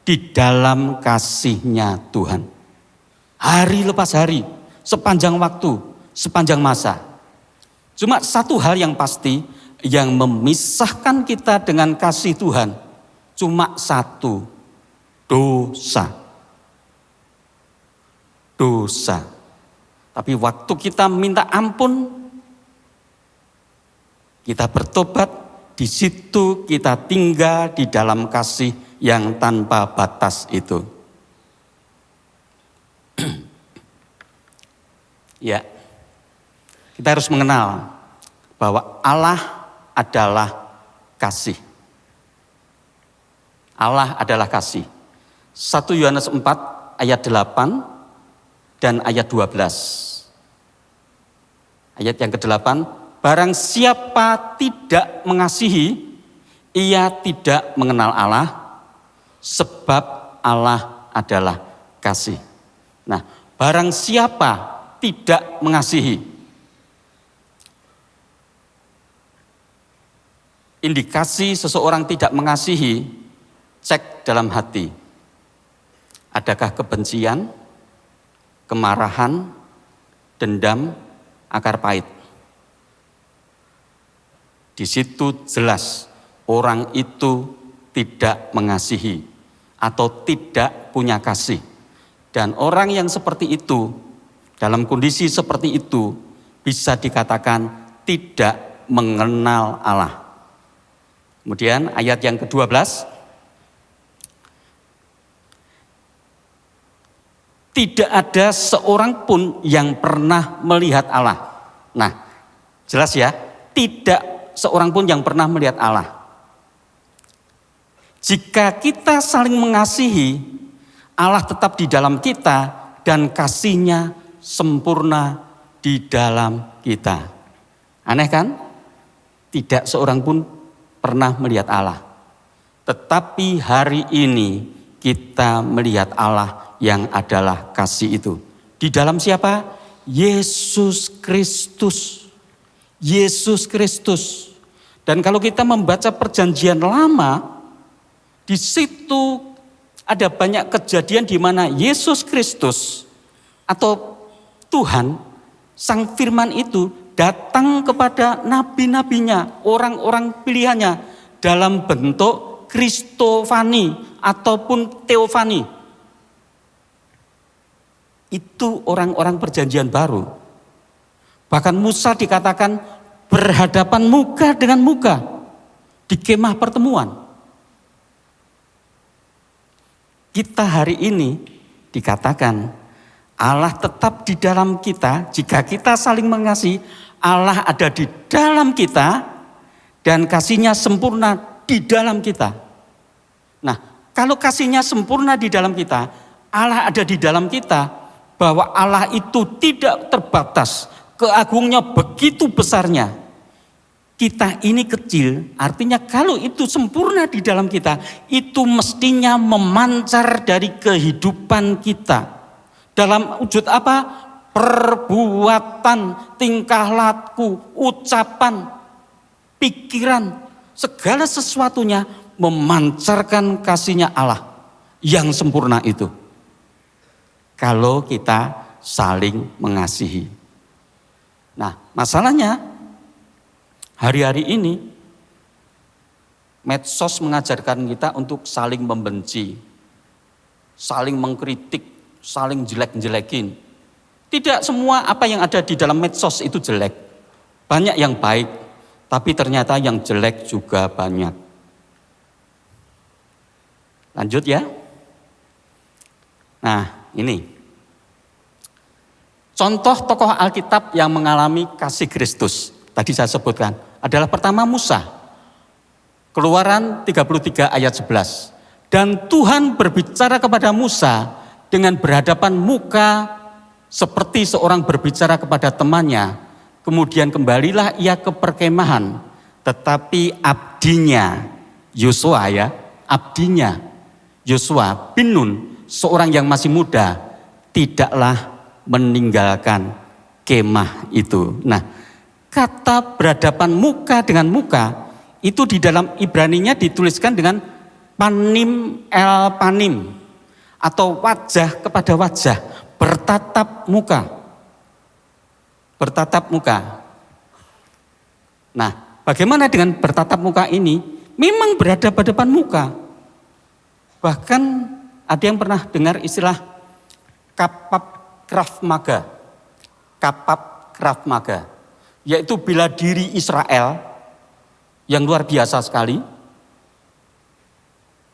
di dalam kasih-Nya Tuhan. Hari lepas hari, sepanjang waktu, sepanjang masa. Cuma satu hal yang pasti, yang memisahkan kita dengan kasih Tuhan, cuma satu, dosa. Dosa. Tapi waktu kita minta ampun, kita bertobat, di situ kita tinggal di dalam kasih yang tanpa batas itu. Ya, kita harus mengenal bahwa Allah adalah kasih. Allah adalah kasih. 1 Yohanes 4 ayat 8 dan ayat 12. Ayat yang ke-8, barang siapa tidak mengasihi, ia tidak mengenal Allah, sebab Allah adalah kasih. Nah, barang siapa tidak mengasihi, indikasi seseorang tidak mengasihi, cek dalam hati. Adakah kebencian, kemarahan, dendam, akar pahit? Di situ jelas orang itu tidak mengasihi atau tidak punya kasih. Dan orang yang seperti itu, dalam kondisi seperti itu, bisa dikatakan tidak mengenal Allah. Kemudian ayat yang ke-12, tidak ada seorang pun yang pernah melihat Allah. Nah, jelas ya, tidak seorang pun yang pernah melihat Allah. Jika kita saling mengasihi, Allah tetap di dalam kita dan kasih-Nya sempurna di dalam kita. Aneh kan? Tidak seorang pun pernah melihat Allah. Tetapi hari ini kita melihat Allah yang adalah kasih itu. Di dalam siapa? Yesus Kristus. Yesus Kristus. Dan kalau kita membaca perjanjian lama, di situ ada banyak kejadian di mana Yesus Kristus atau Tuhan, Sang Firman itu datang kepada nabi-nabinya, orang-orang pilihannya dalam bentuk Kristofani ataupun Teofani. Itu orang-orang perjanjian baru. Bahkan Musa dikatakan berhadapan muka dengan muka di kemah pertemuan. Kita hari ini dikatakan Allah tetap di dalam kita. Jika kita saling mengasihi, Allah ada di dalam kita dan kasih-Nya sempurna di dalam kita. Nah, kalau kasih-Nya sempurna di dalam kita, Allah ada di dalam kita, bahwa Allah itu tidak terbatas, keagungnya begitu besarnya. Kita ini kecil, artinya kalau itu sempurna di dalam kita, itu mestinya memancar dari kehidupan kita. Dalam wujud apa? Perbuatan, tingkah laku, ucapan, pikiran, segala sesuatunya memancarkan kasih-Nya Allah yang sempurna itu. Kalau kita saling mengasihi. Nah, masalahnya hari-hari ini medsos mengajarkan kita untuk saling membenci, saling mengkritik, saling jelek-jelekin. Tidak semua apa yang ada di dalam medsos itu jelek. Banyak yang baik, tapi ternyata yang jelek juga banyak. Lanjut ya. Nah, ini. Contoh tokoh Alkitab yang mengalami kasih Kristus. Tadi saya sebutkan. Adalah pertama Musa. Keluaran 33 ayat 11. Dan Tuhan berbicara kepada Musa dengan berhadapan muka seperti seorang berbicara kepada temannya. Kemudian kembalilah ia ke perkemahan. Tetapi abdinya Yosua abdinya Yosua bin Nun, seorang yang masih muda, tidaklah meninggalkan kemah itu. Nah, kata berhadapan muka dengan muka itu di dalam Ibraninya dituliskan dengan panim el panim, atau wajah kepada wajah, bertatap muka. Bertatap muka. Nah, bagaimana dengan bertatap muka ini? Memang berhadapan muka. Bahkan ada yang pernah dengar istilah kapap Krav Maga. Kapap Krav Maga. Yaitu bela diri Israel yang luar biasa sekali.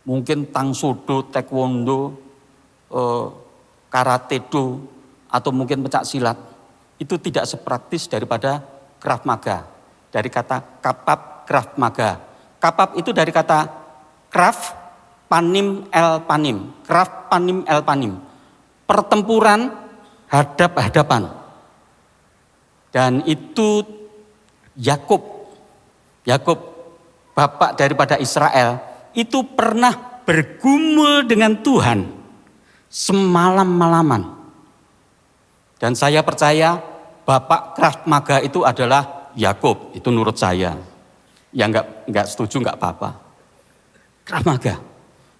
Mungkin Tang Sodo, Taekwondo, Karate Do, atau mungkin pencak silat. Itu tidak sepraktis daripada Krav Maga. Dari kata kapap Krav Maga. Kapap itu dari kata Krav panim el panim. Krav panim el panim. Pertempuran hadap-hadapan. Dan itu Yakub, bapak daripada Israel, itu pernah bergumul dengan Tuhan semalam-malaman. Dan saya percaya bapak Krav Maga itu adalah Yakub, itu menurut saya. Yang enggak setuju enggak apa-apa. Krav Maga.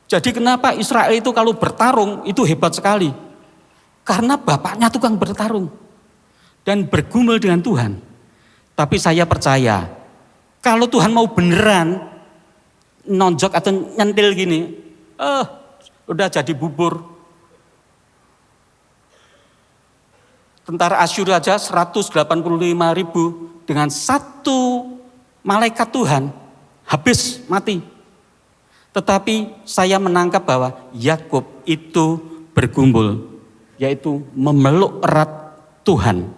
Jadi kenapa Israel itu kalau bertarung itu hebat sekali? Karena bapaknya tukang bertarung dan bergumul dengan Tuhan. Tapi saya percaya, kalau Tuhan mau beneran nonjok atau nyentil gini, udah jadi bubur. Tentara Asyur aja 185.000 dengan satu malaikat Tuhan habis mati. Tetapi saya menangkap bahwa Yakub itu bergumul, yaitu memeluk erat Tuhan.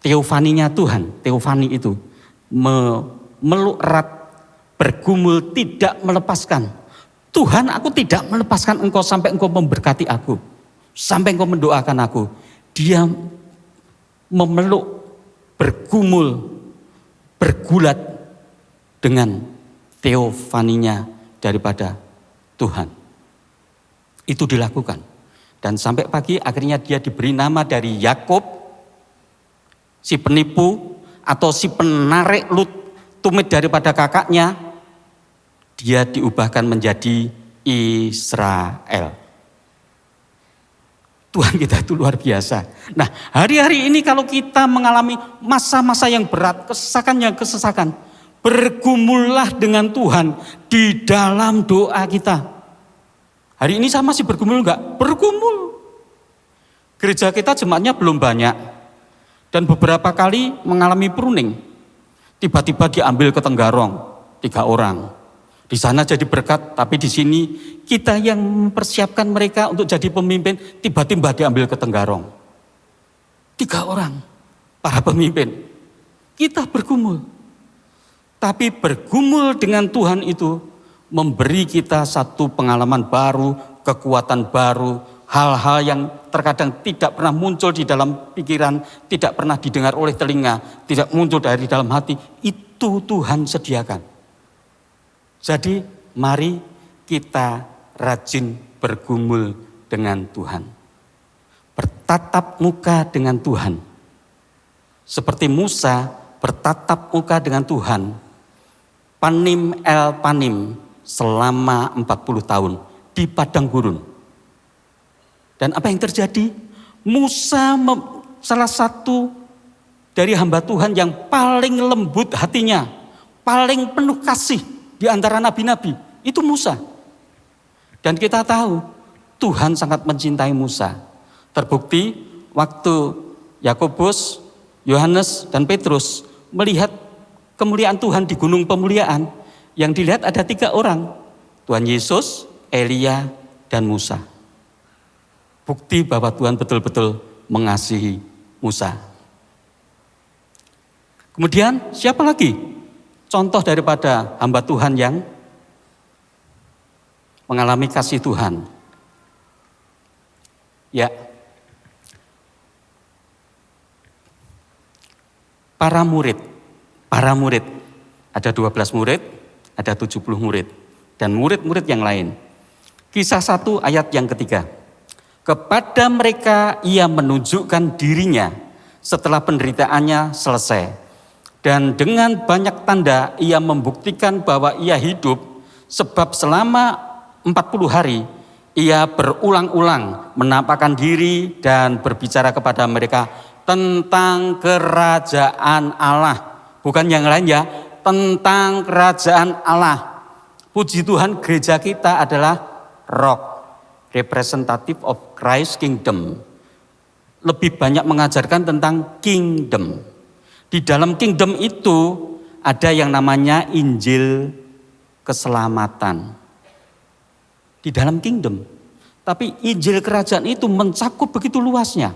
Teofaninya Tuhan, teofani itu memeluk erat, bergumul, tidak melepaskan. Tuhan, aku tidak melepaskan engkau sampai engkau memberkati aku, sampai engkau mendoakan aku. Dia memeluk, bergumul, bergulat dengan teofaninya daripada Tuhan. Itu dilakukan. Dan sampai pagi akhirnya dia diberi nama dari Yakub, si penipu atau si penarik tumit daripada kakaknya. Dia diubahkan menjadi Israel. Tuhan kita itu luar biasa. Nah, hari-hari ini kalau kita mengalami masa-masa yang berat, kesesakan, bergumullah dengan Tuhan di dalam doa kita. Hari ini saya masih bergumul enggak? Bergumul. Gereja kita jemaatnya belum banyak. Dan beberapa kali mengalami pruning. Tiba-tiba diambil ke Tenggarong, 3 orang. Di sana jadi berkat, tapi di sini kita yang mempersiapkan mereka untuk jadi pemimpin, tiba-tiba diambil ke Tenggarong. 3 orang, para pemimpin. Kita bergumul. Tapi bergumul dengan Tuhan itu memberi kita satu pengalaman baru, kekuatan baru, hal-hal yang terkadang tidak pernah muncul di dalam pikiran, tidak pernah didengar oleh telinga, tidak muncul dari dalam hati, itu Tuhan sediakan. Jadi mari kita rajin bergumul dengan Tuhan. Bertatap muka dengan Tuhan. Seperti Musa bertatap muka dengan Tuhan. Panim el panim selama 40 tahun di padang gurun. Dan apa yang terjadi? Musa salah satu dari hamba Tuhan yang paling lembut hatinya, paling penuh kasih di antara nabi-nabi, itu Musa. Dan kita tahu Tuhan sangat mencintai Musa. Terbukti waktu Yakobus, Yohanes, dan Petrus melihat kemuliaan Tuhan di gunung pemuliaan, yang dilihat ada 3 orang, Tuhan Yesus, Elia, dan Musa. Bukti bahwa Tuhan betul-betul mengasihi Musa. Kemudian siapa lagi contoh daripada hamba Tuhan yang mengalami kasih Tuhan? Ya, para murid, ada 12 murid, ada 70 murid, dan murid-murid yang lain. Kisah 1 ayat yang ketiga. Kepada mereka ia menunjukkan dirinya setelah penderitaannya selesai. Dan dengan banyak tanda ia membuktikan bahwa ia hidup, sebab selama 40 hari ia berulang-ulang menampakkan diri dan berbicara kepada mereka tentang kerajaan Allah. Bukan yang lain ya, tentang kerajaan Allah. Puji Tuhan, gereja kita adalah rock, representative of Christ Kingdom. Lebih banyak mengajarkan tentang kingdom. Di dalam kingdom itu ada yang namanya Injil keselamatan. Di dalam kingdom. Tapi Injil kerajaan itu mencakup begitu luasnya.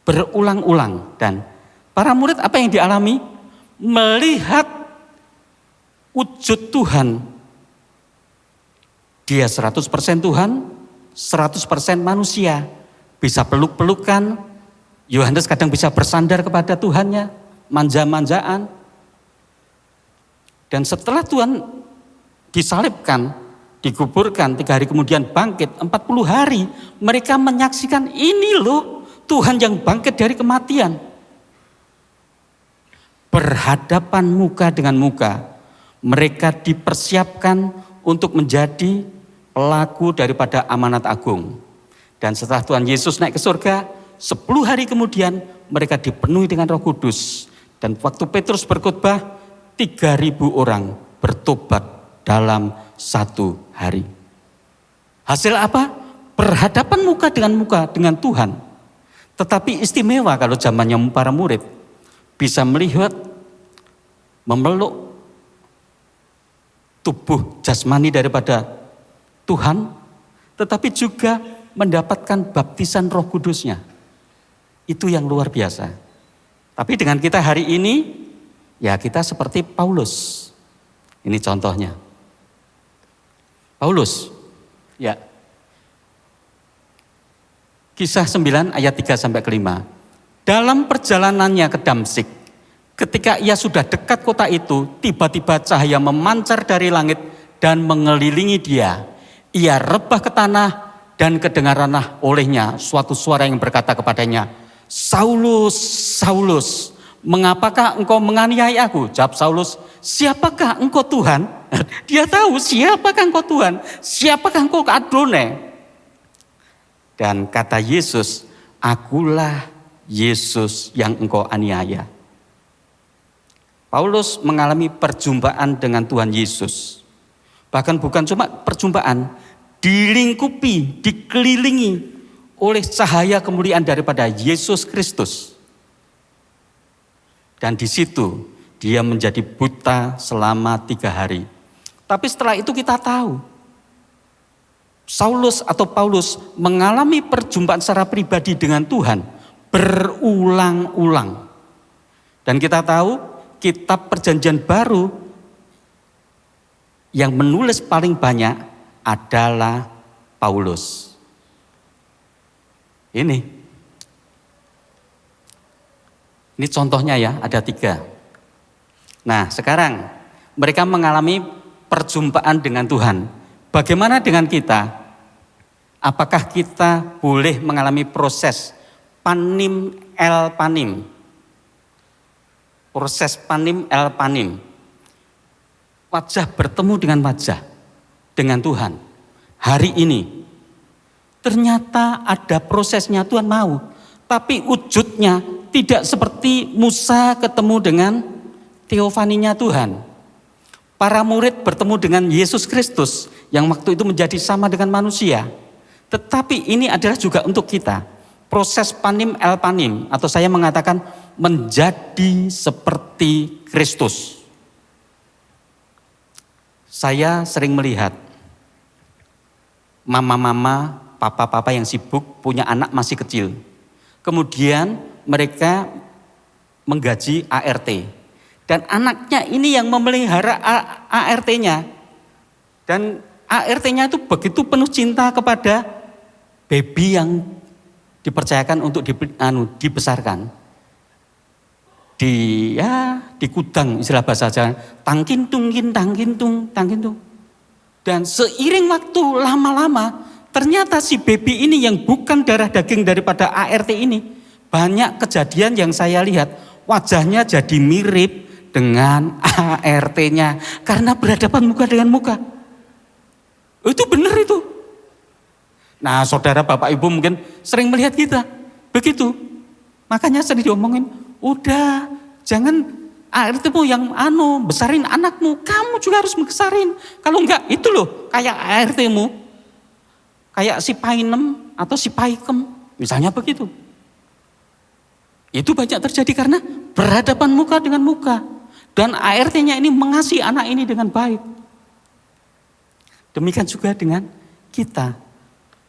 Berulang-ulang. Dan para murid apa yang dialami? Melihat wujud Tuhan. Dia 100% Tuhan, 100% manusia. Bisa peluk-pelukan. Yohanes kadang bisa bersandar kepada Tuhannya, manja-manjaan. Dan setelah Tuhan disalibkan, dikuburkan, 3 hari kemudian bangkit, 40 hari mereka menyaksikan ini loh Tuhan yang bangkit dari kematian. Berhadapan muka dengan muka, mereka dipersiapkan untuk menjadi pelaku daripada amanat agung. Dan setelah Tuhan Yesus naik ke surga, 10 hari kemudian mereka dipenuhi dengan Roh Kudus. Dan waktu Petrus berkhotbah, 3.000 orang bertobat dalam 1 hari. Hasil apa? Berhadapan muka dengan Tuhan. Tetapi istimewa kalau zamannya para murid bisa melihat, memeluk tubuh jasmani daripada Tuhan, tetapi juga mendapatkan baptisan Roh Kudusnya. Itu yang luar biasa. Tapi dengan kita hari ini, ya kita seperti Paulus. Ini contohnya. Paulus, ya. Kisah 9 ayat 3-5. Dalam perjalanannya ke Damsyik, ketika ia sudah dekat kota itu, tiba-tiba cahaya memancar dari langit dan mengelilingi dia. Ia rebah ke tanah dan kedengaranlah olehnya suatu suara yang berkata kepadanya, Saulus, Saulus, mengapakah engkau menganiaya aku? Jawab Saulus, siapakah engkau Tuhan? Dia tahu siapakah engkau Tuhan, siapakah engkau Adonai. Dan kata Yesus, akulah Yesus yang engkau aniaya. Paulus mengalami perjumpaan dengan Tuhan Yesus. Bahkan bukan cuma perjumpaan, dilingkupi, dikelilingi oleh cahaya kemuliaan daripada Yesus Kristus. Dan di situ dia menjadi buta selama 3 hari. Tapi setelah itu kita tahu, Saulus atau Paulus mengalami perjumpaan secara pribadi dengan Tuhan berulang-ulang. Dan kita tahu kitab Perjanjian Baru yang menulis paling banyak adalah Paulus. Ini contohnya ya, ada 3. Nah sekarang mereka mengalami perjumpaan dengan Tuhan. Bagaimana dengan kita? Apakah kita boleh mengalami proses panim el panim? Proses panim el panim. Wajah bertemu dengan wajah dengan Tuhan. Hari ini ternyata ada prosesnya, Tuhan mau. Tapi wujudnya tidak seperti Musa ketemu dengan teofaninya Tuhan. Para murid bertemu dengan Yesus Kristus yang waktu itu menjadi sama dengan manusia. Tetapi ini adalah juga untuk kita. Proses panim el panim, atau saya mengatakan menjadi seperti Kristus. Saya sering melihat mama-mama, papa-papa yang sibuk punya anak masih kecil. Kemudian mereka menggaji ART. Dan anaknya ini yang memelihara ART-nya. Dan ART-nya itu begitu penuh cinta kepada baby yang dipercayakan untuk dibesarkan. Di gudang, istilah bahasa Jawa, tangkintung. Dan seiring waktu lama-lama, ternyata si baby ini yang bukan darah daging daripada ART ini, banyak kejadian yang saya lihat, wajahnya jadi mirip dengan ART-nya. Karena berhadapan muka dengan muka. Itu benar itu. Nah saudara bapak ibu mungkin sering melihat kita. Begitu. Makanya sering diomongin, udah jangan ART-mu yang besarin anakmu. Kamu juga harus besarin. Kalau enggak itu loh kayak ART-mu. Kayak si painem atau si paikem. Misalnya begitu. Itu banyak terjadi karena berhadapan muka dengan muka. Dan ART-nya ini mengasihi anak ini dengan baik. Demikian juga dengan kita.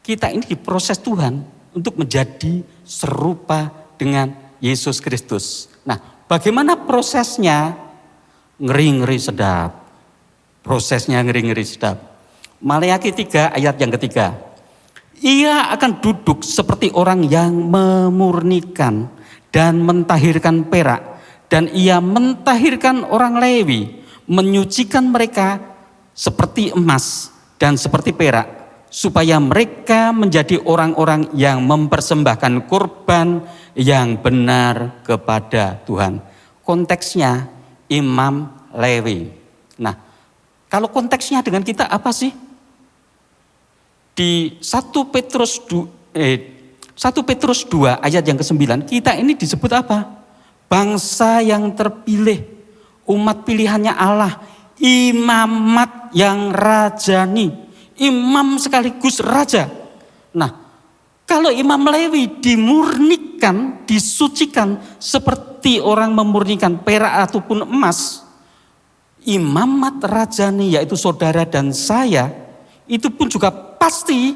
Kita ini diproses Tuhan untuk menjadi serupa dengan Yesus Kristus. Nah, bagaimana prosesnya? Ngeri-ngeri sedap. Prosesnya ngeri-ngeri sedap. Maleakhi 3 ayat yang ketiga. Ia akan duduk seperti orang yang memurnikan dan mentahirkan perak. Dan ia mentahirkan orang Lewi, menyucikan mereka seperti emas dan seperti perak, supaya mereka menjadi orang-orang yang mempersembahkan kurban yang benar kepada Tuhan. Konteksnya Imam Lewi. Nah, kalau konteksnya dengan kita apa sih? Di 1 Petrus 2 ayat yang ke-9, kita ini disebut apa? Bangsa yang terpilih, umat pilihannya Allah, imamat yang rajani, imam sekaligus raja. Nah, kalau Imam Lewi dimurnikan, disucikan seperti orang memurnikan perak ataupun emas, imamat rajani yaitu saudara dan saya, itu pun juga pasti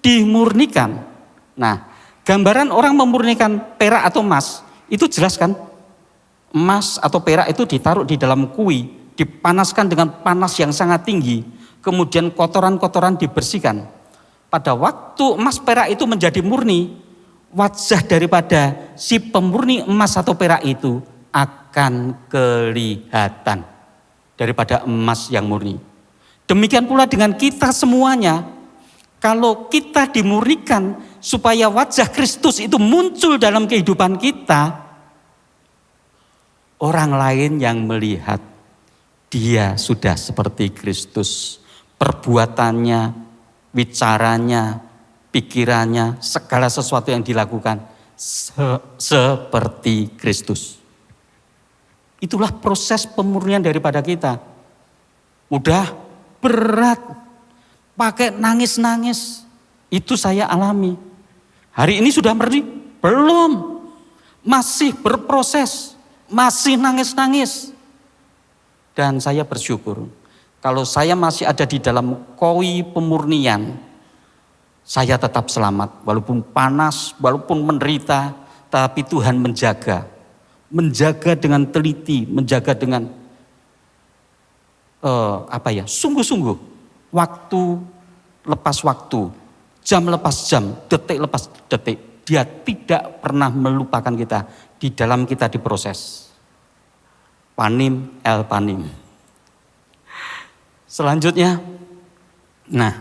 dimurnikan. Nah, gambaran orang memurnikan perak atau emas, itu jelas kan? Emas atau perak itu ditaruh di dalam kuil, dipanaskan dengan panas yang sangat tinggi, kemudian kotoran-kotoran dibersihkan. Pada waktu emas perak itu menjadi murni, wajah daripada si pemurni emas atau perak itu akan kelihatan daripada emas yang murni. Demikian pula dengan kita semuanya, kalau kita dimurnikan supaya wajah Kristus itu muncul dalam kehidupan kita, orang lain yang melihat dia sudah seperti Kristus. Perbuatannya, bicaranya, pikirannya, segala sesuatu yang dilakukan seperti Kristus. Itulah proses pemurnian daripada kita. Udah berat, pakai nangis-nangis. Itu saya alami. Hari ini sudah murni? Belum. Masih berproses. Masih nangis-nangis. Dan saya bersyukur. Kalau saya masih ada di dalam koi pemurnian, saya tetap selamat. Walaupun panas, walaupun menderita, tapi Tuhan menjaga. menjaga dengan teliti, menjaga dengan sungguh-sungguh, waktu lepas waktu, jam lepas jam, detik lepas detik. Dia tidak pernah melupakan kita, di dalam kita diproses. Panim el panim. Selanjutnya, 1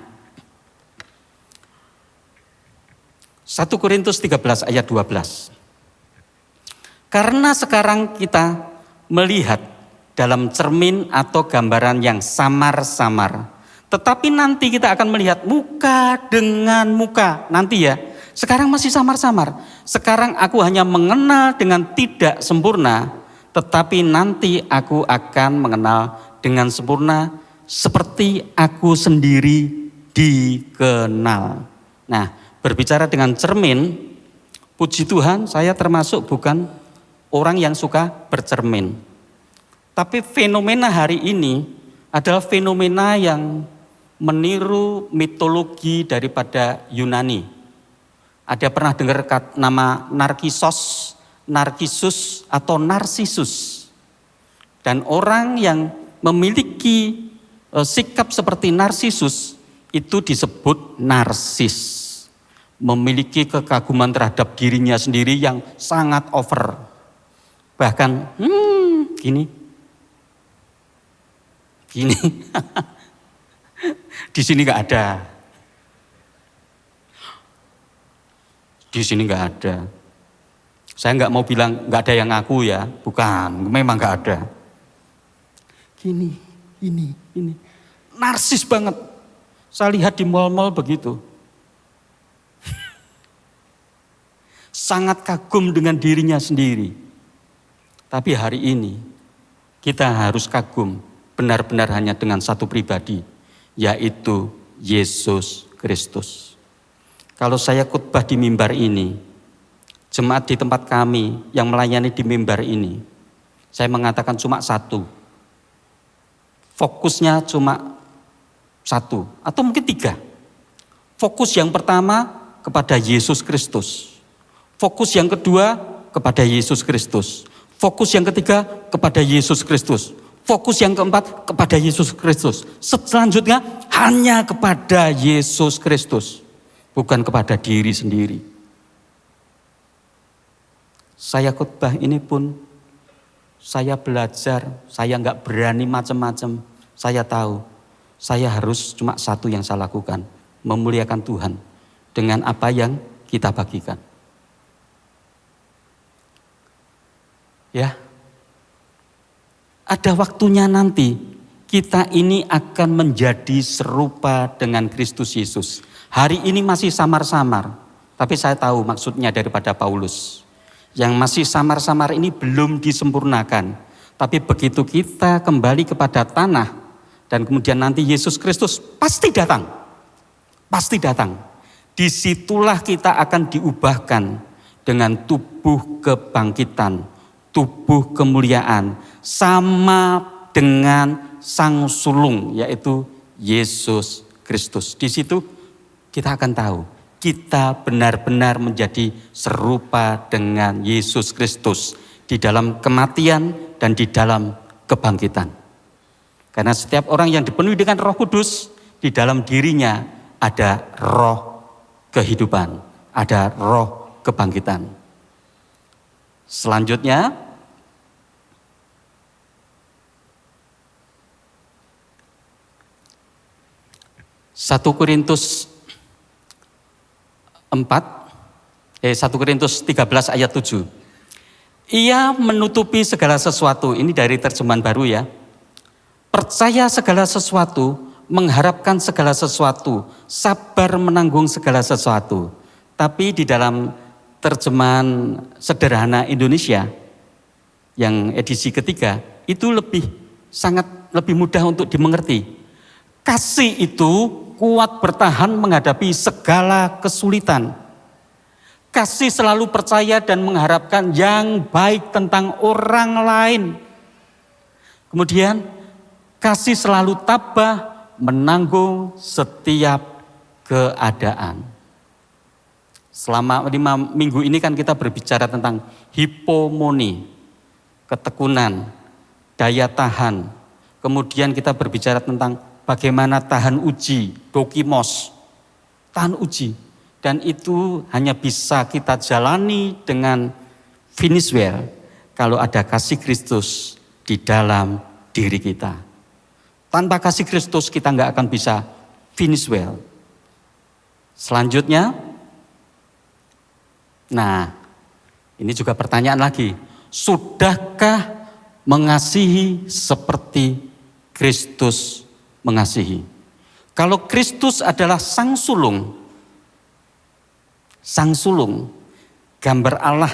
Korintus 13 ayat 12. Karena sekarang kita melihat dalam cermin atau gambaran yang samar-samar. Tetapi nanti kita akan melihat muka dengan muka. Nanti ya, sekarang masih samar-samar. Sekarang aku hanya mengenal dengan tidak sempurna. Tetapi nanti aku akan mengenal dengan sempurna seperti aku sendiri dikenal. Nah, berbicara dengan cermin, puji Tuhan saya termasuk bukan orang yang suka bercermin. Tapi fenomena hari ini adalah fenomena yang meniru mitologi daripada Yunani. Ada pernah dengar nama Narkisus atau Narsisus. Dan orang yang memiliki sikap seperti Narsisus itu disebut narsis. Memiliki kekaguman terhadap dirinya sendiri yang sangat over. Bahkan gini. Di sini nggak ada. Di sini nggak ada. Saya nggak mau bilang nggak ada yang ngaku ya, bukan, memang nggak ada. Gini. Narsis banget. Saya lihat di mal-mal begitu. Sangat kagum dengan dirinya sendiri. Tapi hari ini kita harus kagum benar-benar hanya dengan satu pribadi, yaitu Yesus Kristus. Kalau saya khotbah di mimbar ini, jemaat di tempat kami yang melayani di mimbar ini, saya mengatakan cuma satu. Fokusnya cuma satu, atau mungkin tiga. Fokus yang pertama kepada Yesus Kristus. Fokus yang kedua kepada Yesus Kristus. Fokus yang ketiga kepada Yesus Kristus. Fokus yang keempat kepada Yesus Kristus. Selanjutnya hanya kepada Yesus Kristus. Bukan kepada diri sendiri. Saya khotbah ini pun, saya belajar, saya nggak berani macam-macam. Saya tahu, saya harus cuma satu yang saya lakukan. Memuliakan Tuhan dengan apa yang kita bagikan. Ya. Ada waktunya nanti kita ini akan menjadi serupa dengan Kristus Yesus. Hari ini masih samar-samar, tapi saya tahu maksudnya daripada Paulus. Yang masih samar-samar ini belum disempurnakan. Tapi begitu kita kembali kepada tanah dan kemudian nanti Yesus Kristus pasti datang. Pasti datang. Disitulah kita akan diubahkan dengan tubuh kebangkitan, tubuh kemuliaan, sama dengan sang sulung, yaitu Yesus Kristus. Di situ kita akan tahu, kita benar-benar menjadi serupa dengan Yesus Kristus di dalam kematian dan di dalam kebangkitan. Karena setiap orang yang dipenuhi dengan Roh Kudus, di dalam dirinya ada roh kehidupan, ada roh kebangkitan. Selanjutnya, 1 Korintus 13 ayat 7. Ia menutupi segala sesuatu, ini dari terjemahan baru ya. Percaya segala sesuatu, mengharapkan segala sesuatu, sabar menanggung segala sesuatu. Tapi di dalam terjemahan sederhana Indonesia yang edisi ketiga itu sangat lebih mudah untuk dimengerti. Kasih itu kuat bertahan menghadapi segala kesulitan. Kasih selalu percaya dan mengharapkan yang baik tentang orang lain. Kemudian kasih selalu tabah menanggung setiap keadaan. Selama 5 minggu ini kan kita berbicara tentang hipomoni. ketekunan, daya tahan. Kemudian kita berbicara tentang bagaimana tahan uji, dokimos, tahan uji. Dan itu hanya bisa kita jalani dengan finish well kalau ada kasih Kristus di dalam diri kita. Tanpa kasih Kristus kita nggak akan bisa finish well. Selanjutnya, nah ini juga pertanyaan lagi. Sudahkah mengasihi seperti Kristus mengasihi? Kalau Kristus adalah sang sulung, gambar Allah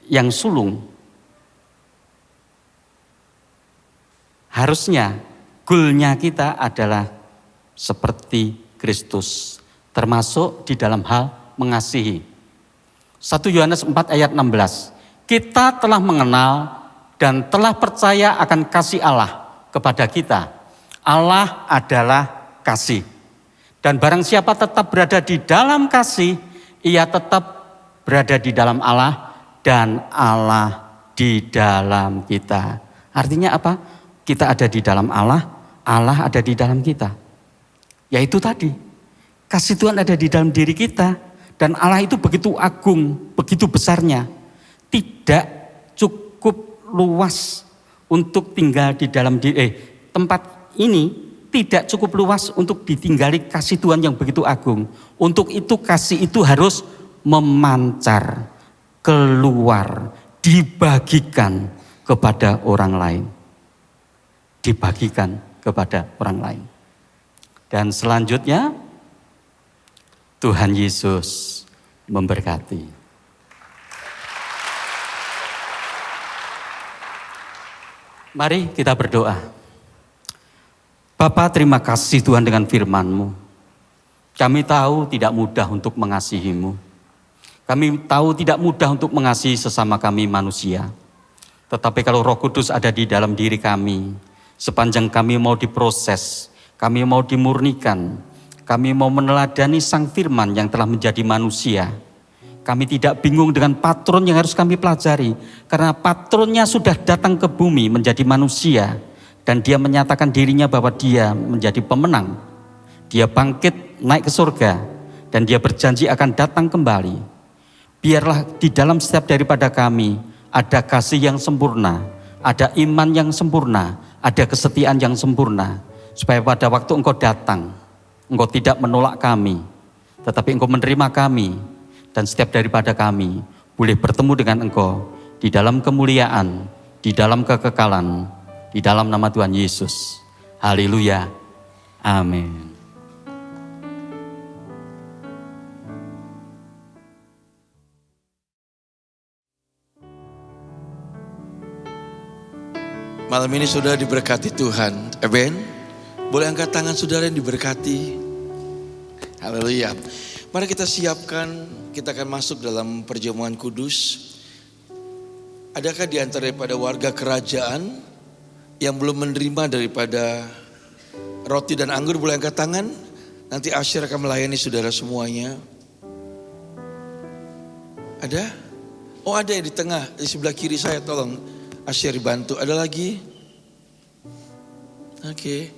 yang sulung, harusnya goalnya kita adalah seperti Kristus, termasuk di dalam hal mengasihi. 1 Yohanes 4 ayat 16, kita telah mengenal dan telah percaya akan kasih Allah kepada kita. Allah adalah kasih. Dan barang siapa tetap berada di dalam kasih, ia tetap berada di dalam Allah dan Allah di dalam kita. Artinya apa? Kita ada di dalam Allah, Allah ada di dalam kita. Yaitu tadi, kasih Tuhan ada di dalam diri kita. Dan Allah itu begitu agung, begitu besarnya. Tidak cukup luas untuk tinggal di dalam tempat ini tidak cukup luas untuk ditinggali kasih Tuhan yang begitu agung. Untuk itu kasih itu harus memancar, keluar, dibagikan kepada orang lain. Dibagikan kepada orang lain. Dan selanjutnya, Tuhan Yesus memberkati. Mari kita berdoa. Bapa, terima kasih Tuhan dengan firman-Mu. Kami tahu tidak mudah untuk mengasihi-Mu. Kami tahu tidak mudah untuk mengasihi sesama kami manusia. Tetapi kalau Roh Kudus ada di dalam diri kami, sepanjang kami mau diproses, kami mau dimurnikan, kami mau meneladani sang firman yang telah menjadi manusia. Kami tidak bingung dengan patron yang harus kami pelajari. Karena patronnya sudah datang ke bumi menjadi manusia. Dan dia menyatakan dirinya bahwa dia menjadi pemenang. Dia bangkit naik ke surga. Dan dia berjanji akan datang kembali. Biarlah di dalam setiap daripada kami ada kasih yang sempurna. Ada iman yang sempurna. Ada kesetiaan yang sempurna. Supaya pada waktu Engkau datang, Engkau tidak menolak kami, tetapi Engkau menerima kami, dan setiap daripada kami boleh bertemu dengan Engkau di dalam kemuliaan, di dalam kekekalan, di dalam nama Tuhan Yesus. Haleluya. Amin. Malam ini saudara diberkati Tuhan. Amen. Boleh angkat tangan saudara yang diberkati. Haleluya. Mari kita siapkan, kita akan masuk dalam perjamuan kudus. Adakah di antara daripada warga kerajaan yang belum menerima daripada roti dan anggur, boleh angkat tangan. Nanti Asyir akan melayani saudara semuanya. Ada? Oh ada yang di tengah, di sebelah kiri saya, tolong Asyir dibantu. Ada lagi? Oke.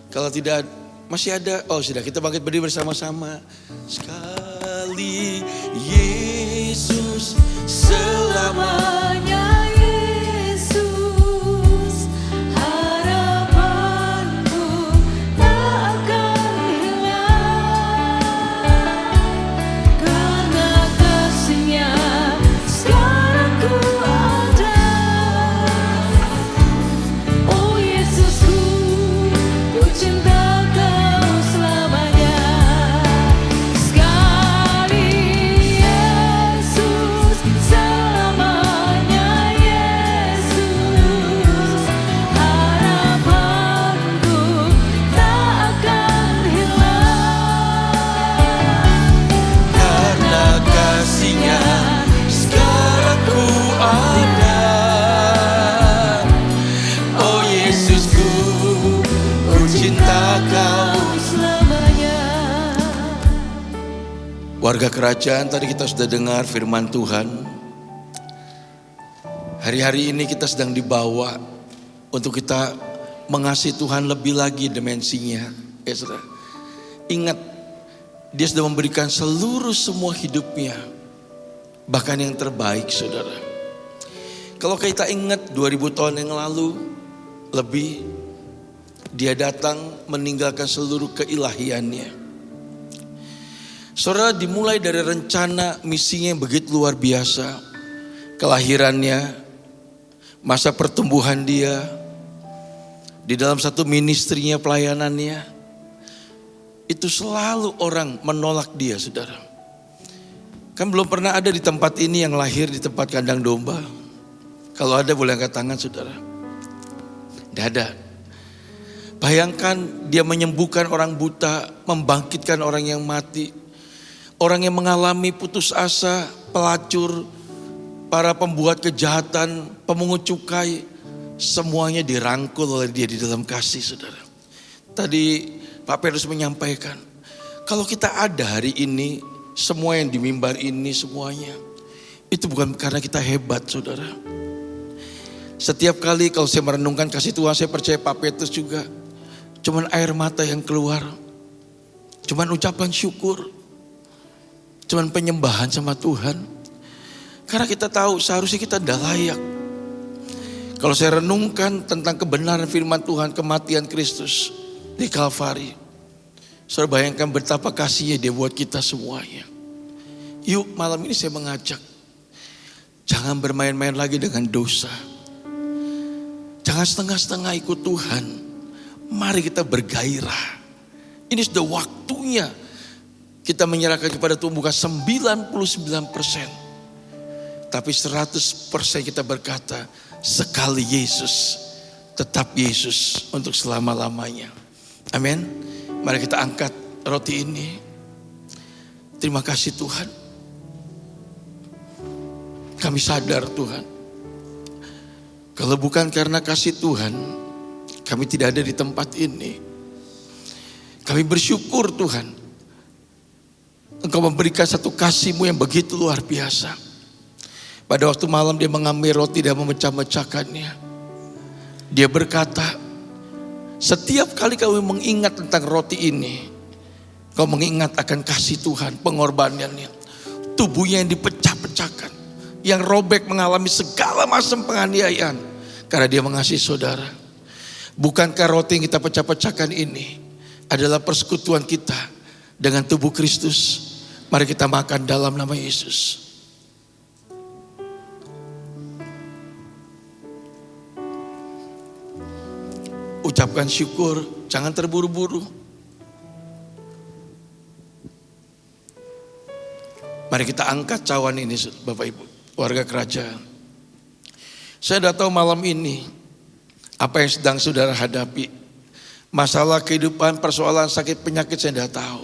Kalau tidak, masih ada. Oh sudah, kita bangkit berdiri bersama-sama. Sekali Yesus selamanya Yesus, harapanku tak akan hilang. Karena kasih-Nya sekarang ku ada. Oh Yesusku, ku cinta Kau selamanya. Sekali Yesus selamanya Yesus, harapanku tak akan hilang. Karena kasih-Nya sekarang ku ada. Oh Yesusku, ku cinta Kau selamanya. Warga kerajaan, tadi kita sudah dengar firman Tuhan. Hari-hari ini kita sedang dibawa untuk kita mengasihi Tuhan lebih lagi dimensinya. Ya saudara, ingat dia sudah memberikan semua hidupnya, bahkan yang terbaik saudara. Kalau kita ingat 2000 tahun yang lalu lebih, dia datang meninggalkan seluruh keilahiannya. Saudara, dimulai dari rencana misinya yang begitu luar biasa, kelahirannya, masa pertumbuhan dia, di dalam satu ministrinya, pelayanannya, itu selalu orang menolak dia saudara. Kan belum pernah ada di tempat ini yang lahir di tempat kandang domba. Kalau ada boleh angkat tangan saudara. Tidak ada. Bayangkan dia menyembuhkan orang buta, membangkitkan orang yang mati, orang yang mengalami putus asa, pelacur, para pembuat kejahatan, pemungut cukai, semuanya dirangkul oleh dia di dalam kasih saudara. Tadi Pak Petrus menyampaikan, kalau kita ada hari ini, semua yang di mimbar ini semuanya, itu bukan karena kita hebat saudara. Setiap kali kalau saya merenungkan kasih Tuhan, saya percaya Pak Petrus juga, cuman air mata yang keluar, cuman ucapan syukur, cuman penyembahan sama Tuhan. Karena kita tahu seharusnya kita tidak layak. Kalau saya renungkan tentang kebenaran firman Tuhan, kematian Kristus di Kalvari, saudara bayangkan betapa kasihnya dia buat kita semuanya. Yuk malam ini saya mengajak, jangan bermain-main lagi dengan dosa. Jangan setengah-setengah ikut Tuhan. Mari kita bergairah. Ini sudah waktunya kita menyerahkan kepada Tuhan, bukan 99%. Tapi 100% kita berkata, sekali Yesus, tetap Yesus untuk selama-lamanya. Amin. Mari kita angkat roti ini. Terima kasih Tuhan. Kami sadar Tuhan, kalau bukan karena kasih Tuhan, kami tidak ada di tempat ini. Kami bersyukur Tuhan, Engkau memberikan satu kasih-Mu yang begitu luar biasa. Pada waktu malam dia mengambil roti dan memecah-mecahkannya. Dia berkata, setiap kali kau mengingat tentang roti ini, kau mengingat akan kasih Tuhan, pengorbanannya. Tubuhnya yang dipecah-pecahkan, yang robek mengalami segala macam penganiayaan, karena dia mengasihi saudara. Bukankah roti yang kita pecah-pecahkan ini adalah persekutuan kita dengan tubuh Kristus? Mari kita makan dalam nama Yesus. Ucapkan syukur, jangan terburu-buru. Mari kita angkat cawan ini Bapak Ibu, warga kerajaan. Saya sudah tahu malam ini apa yang sedang saudara hadapi. Masalah kehidupan, persoalan sakit penyakit saya sudah tahu.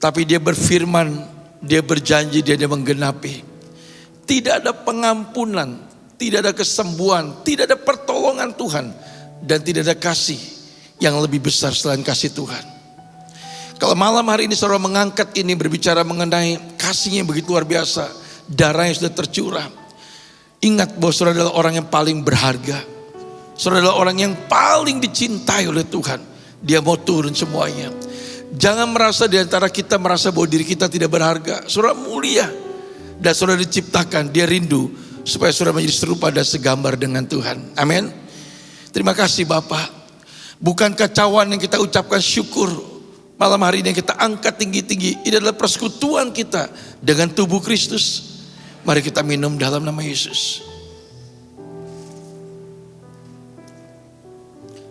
Tapi dia berfirman, dia berjanji, dia menggenapi. Tidak ada pengampunan, tidak ada kesembuhan, tidak ada pertolongan Tuhan. Dan tidak ada kasih yang lebih besar selain kasih Tuhan. Kalau malam hari ini saudara mengangkat ini, berbicara mengenai kasihnya yang begitu luar biasa, darah yang sudah tercurah. Ingat bahwa saudara adalah orang yang paling berharga. Saudara adalah orang yang paling dicintai oleh Tuhan. Dia mau turun semuanya. Jangan merasa di antara kita merasa bahwa diri kita tidak berharga. Saudara mulia. Dan saudara diciptakan, dia rindu supaya saudara menjadi serupa dan segambar dengan Tuhan. Amin. Terima kasih Bapak. Bukankah cawan yang kita ucapkan syukur malam hari ini yang kita angkat tinggi-tinggi, ini adalah persekutuan kita dengan tubuh Kristus. Mari kita minum dalam nama Yesus.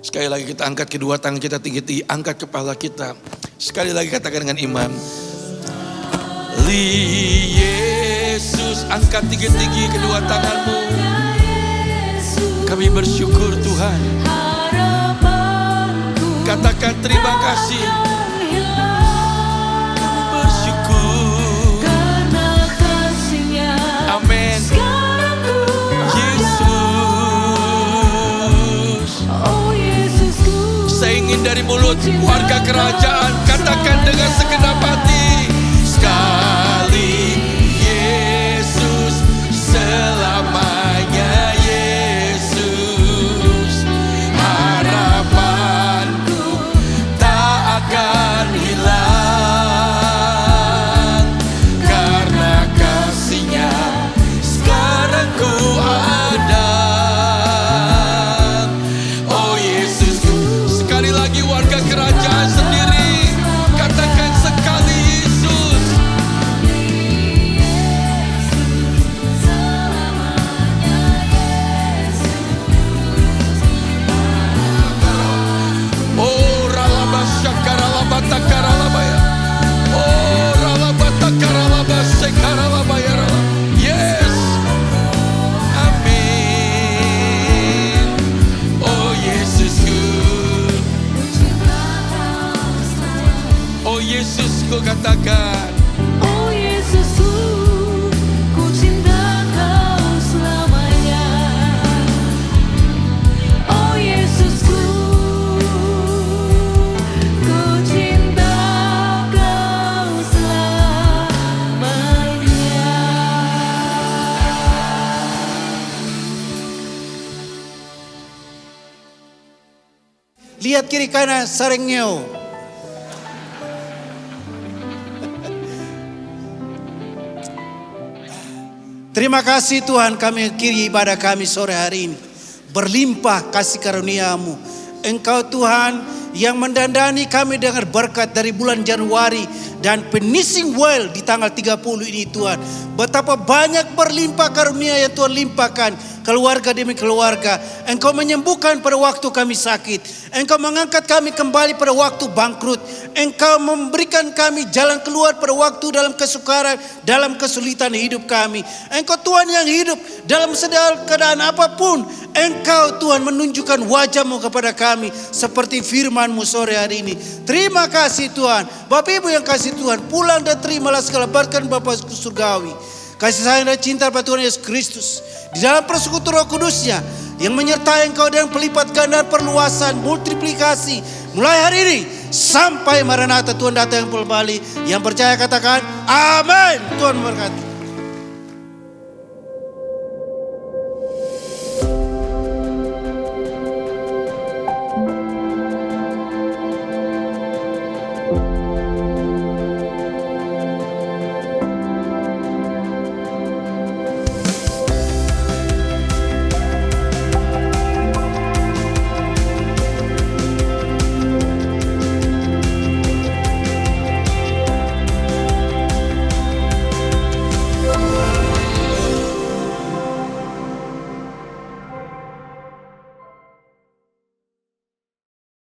Sekali lagi kita angkat kedua tangan kita tinggi-tinggi, angkat kepala kita. Sekali lagi katakan dengan iman. Li Yesus, angkat tinggi-tinggi kedua tanganmu. Kami bersyukur Tuhan. Katakan terima kasih. Kami bersyukur karena kasih-Nya. Amin. Yesus. Oh Yesusku. Saya ingin dari mulut warga kerajaan katakan dengan segenap hati. Sekali Yesus selamanya. Yesus, ku katakan. Oh Yesusku, ku cinta Kau selamanya. Oh Yesusku, ku cinta Kau selamanya. Lihat kiri kanan sarengnya. Terima kasih Tuhan, kami akhiri ibadah kami sore hari ini. Berlimpah kasih karunia-Mu. Engkau Tuhan yang mendandani kami dengan berkat dari bulan Januari dan finishing well di tanggal 30 ini Tuhan. Betapa banyak berlimpah karunia yang Tuhan limpahkan keluarga demi keluarga. Engkau menyembuhkan pada waktu kami sakit. Engkau mengangkat kami kembali pada waktu bangkrut. Engkau memberikan kami jalan keluar pada waktu dalam kesukaran, dalam kesulitan hidup kami. Engkau Tuhan yang hidup dalam segala keadaan apapun. Engkau Tuhan menunjukkan wajah-Mu kepada kami seperti firman-Mu sore hari ini. Terima kasih Tuhan. Bapak Ibu yang kasih Tuhan, pulang dan terimalah segala berkat Bapa surgawi. Kasih sayang dan cinta pada Tuhan Yesus Kristus di dalam persekutuan Roh Kudus-Nya yang menyertai engkau dengan pelipat ganda perluasan multiplikasi mulai hari ini sampai Maranatha Tuhan datang kembali. Yang percaya katakan amin. Tuhan memberkati.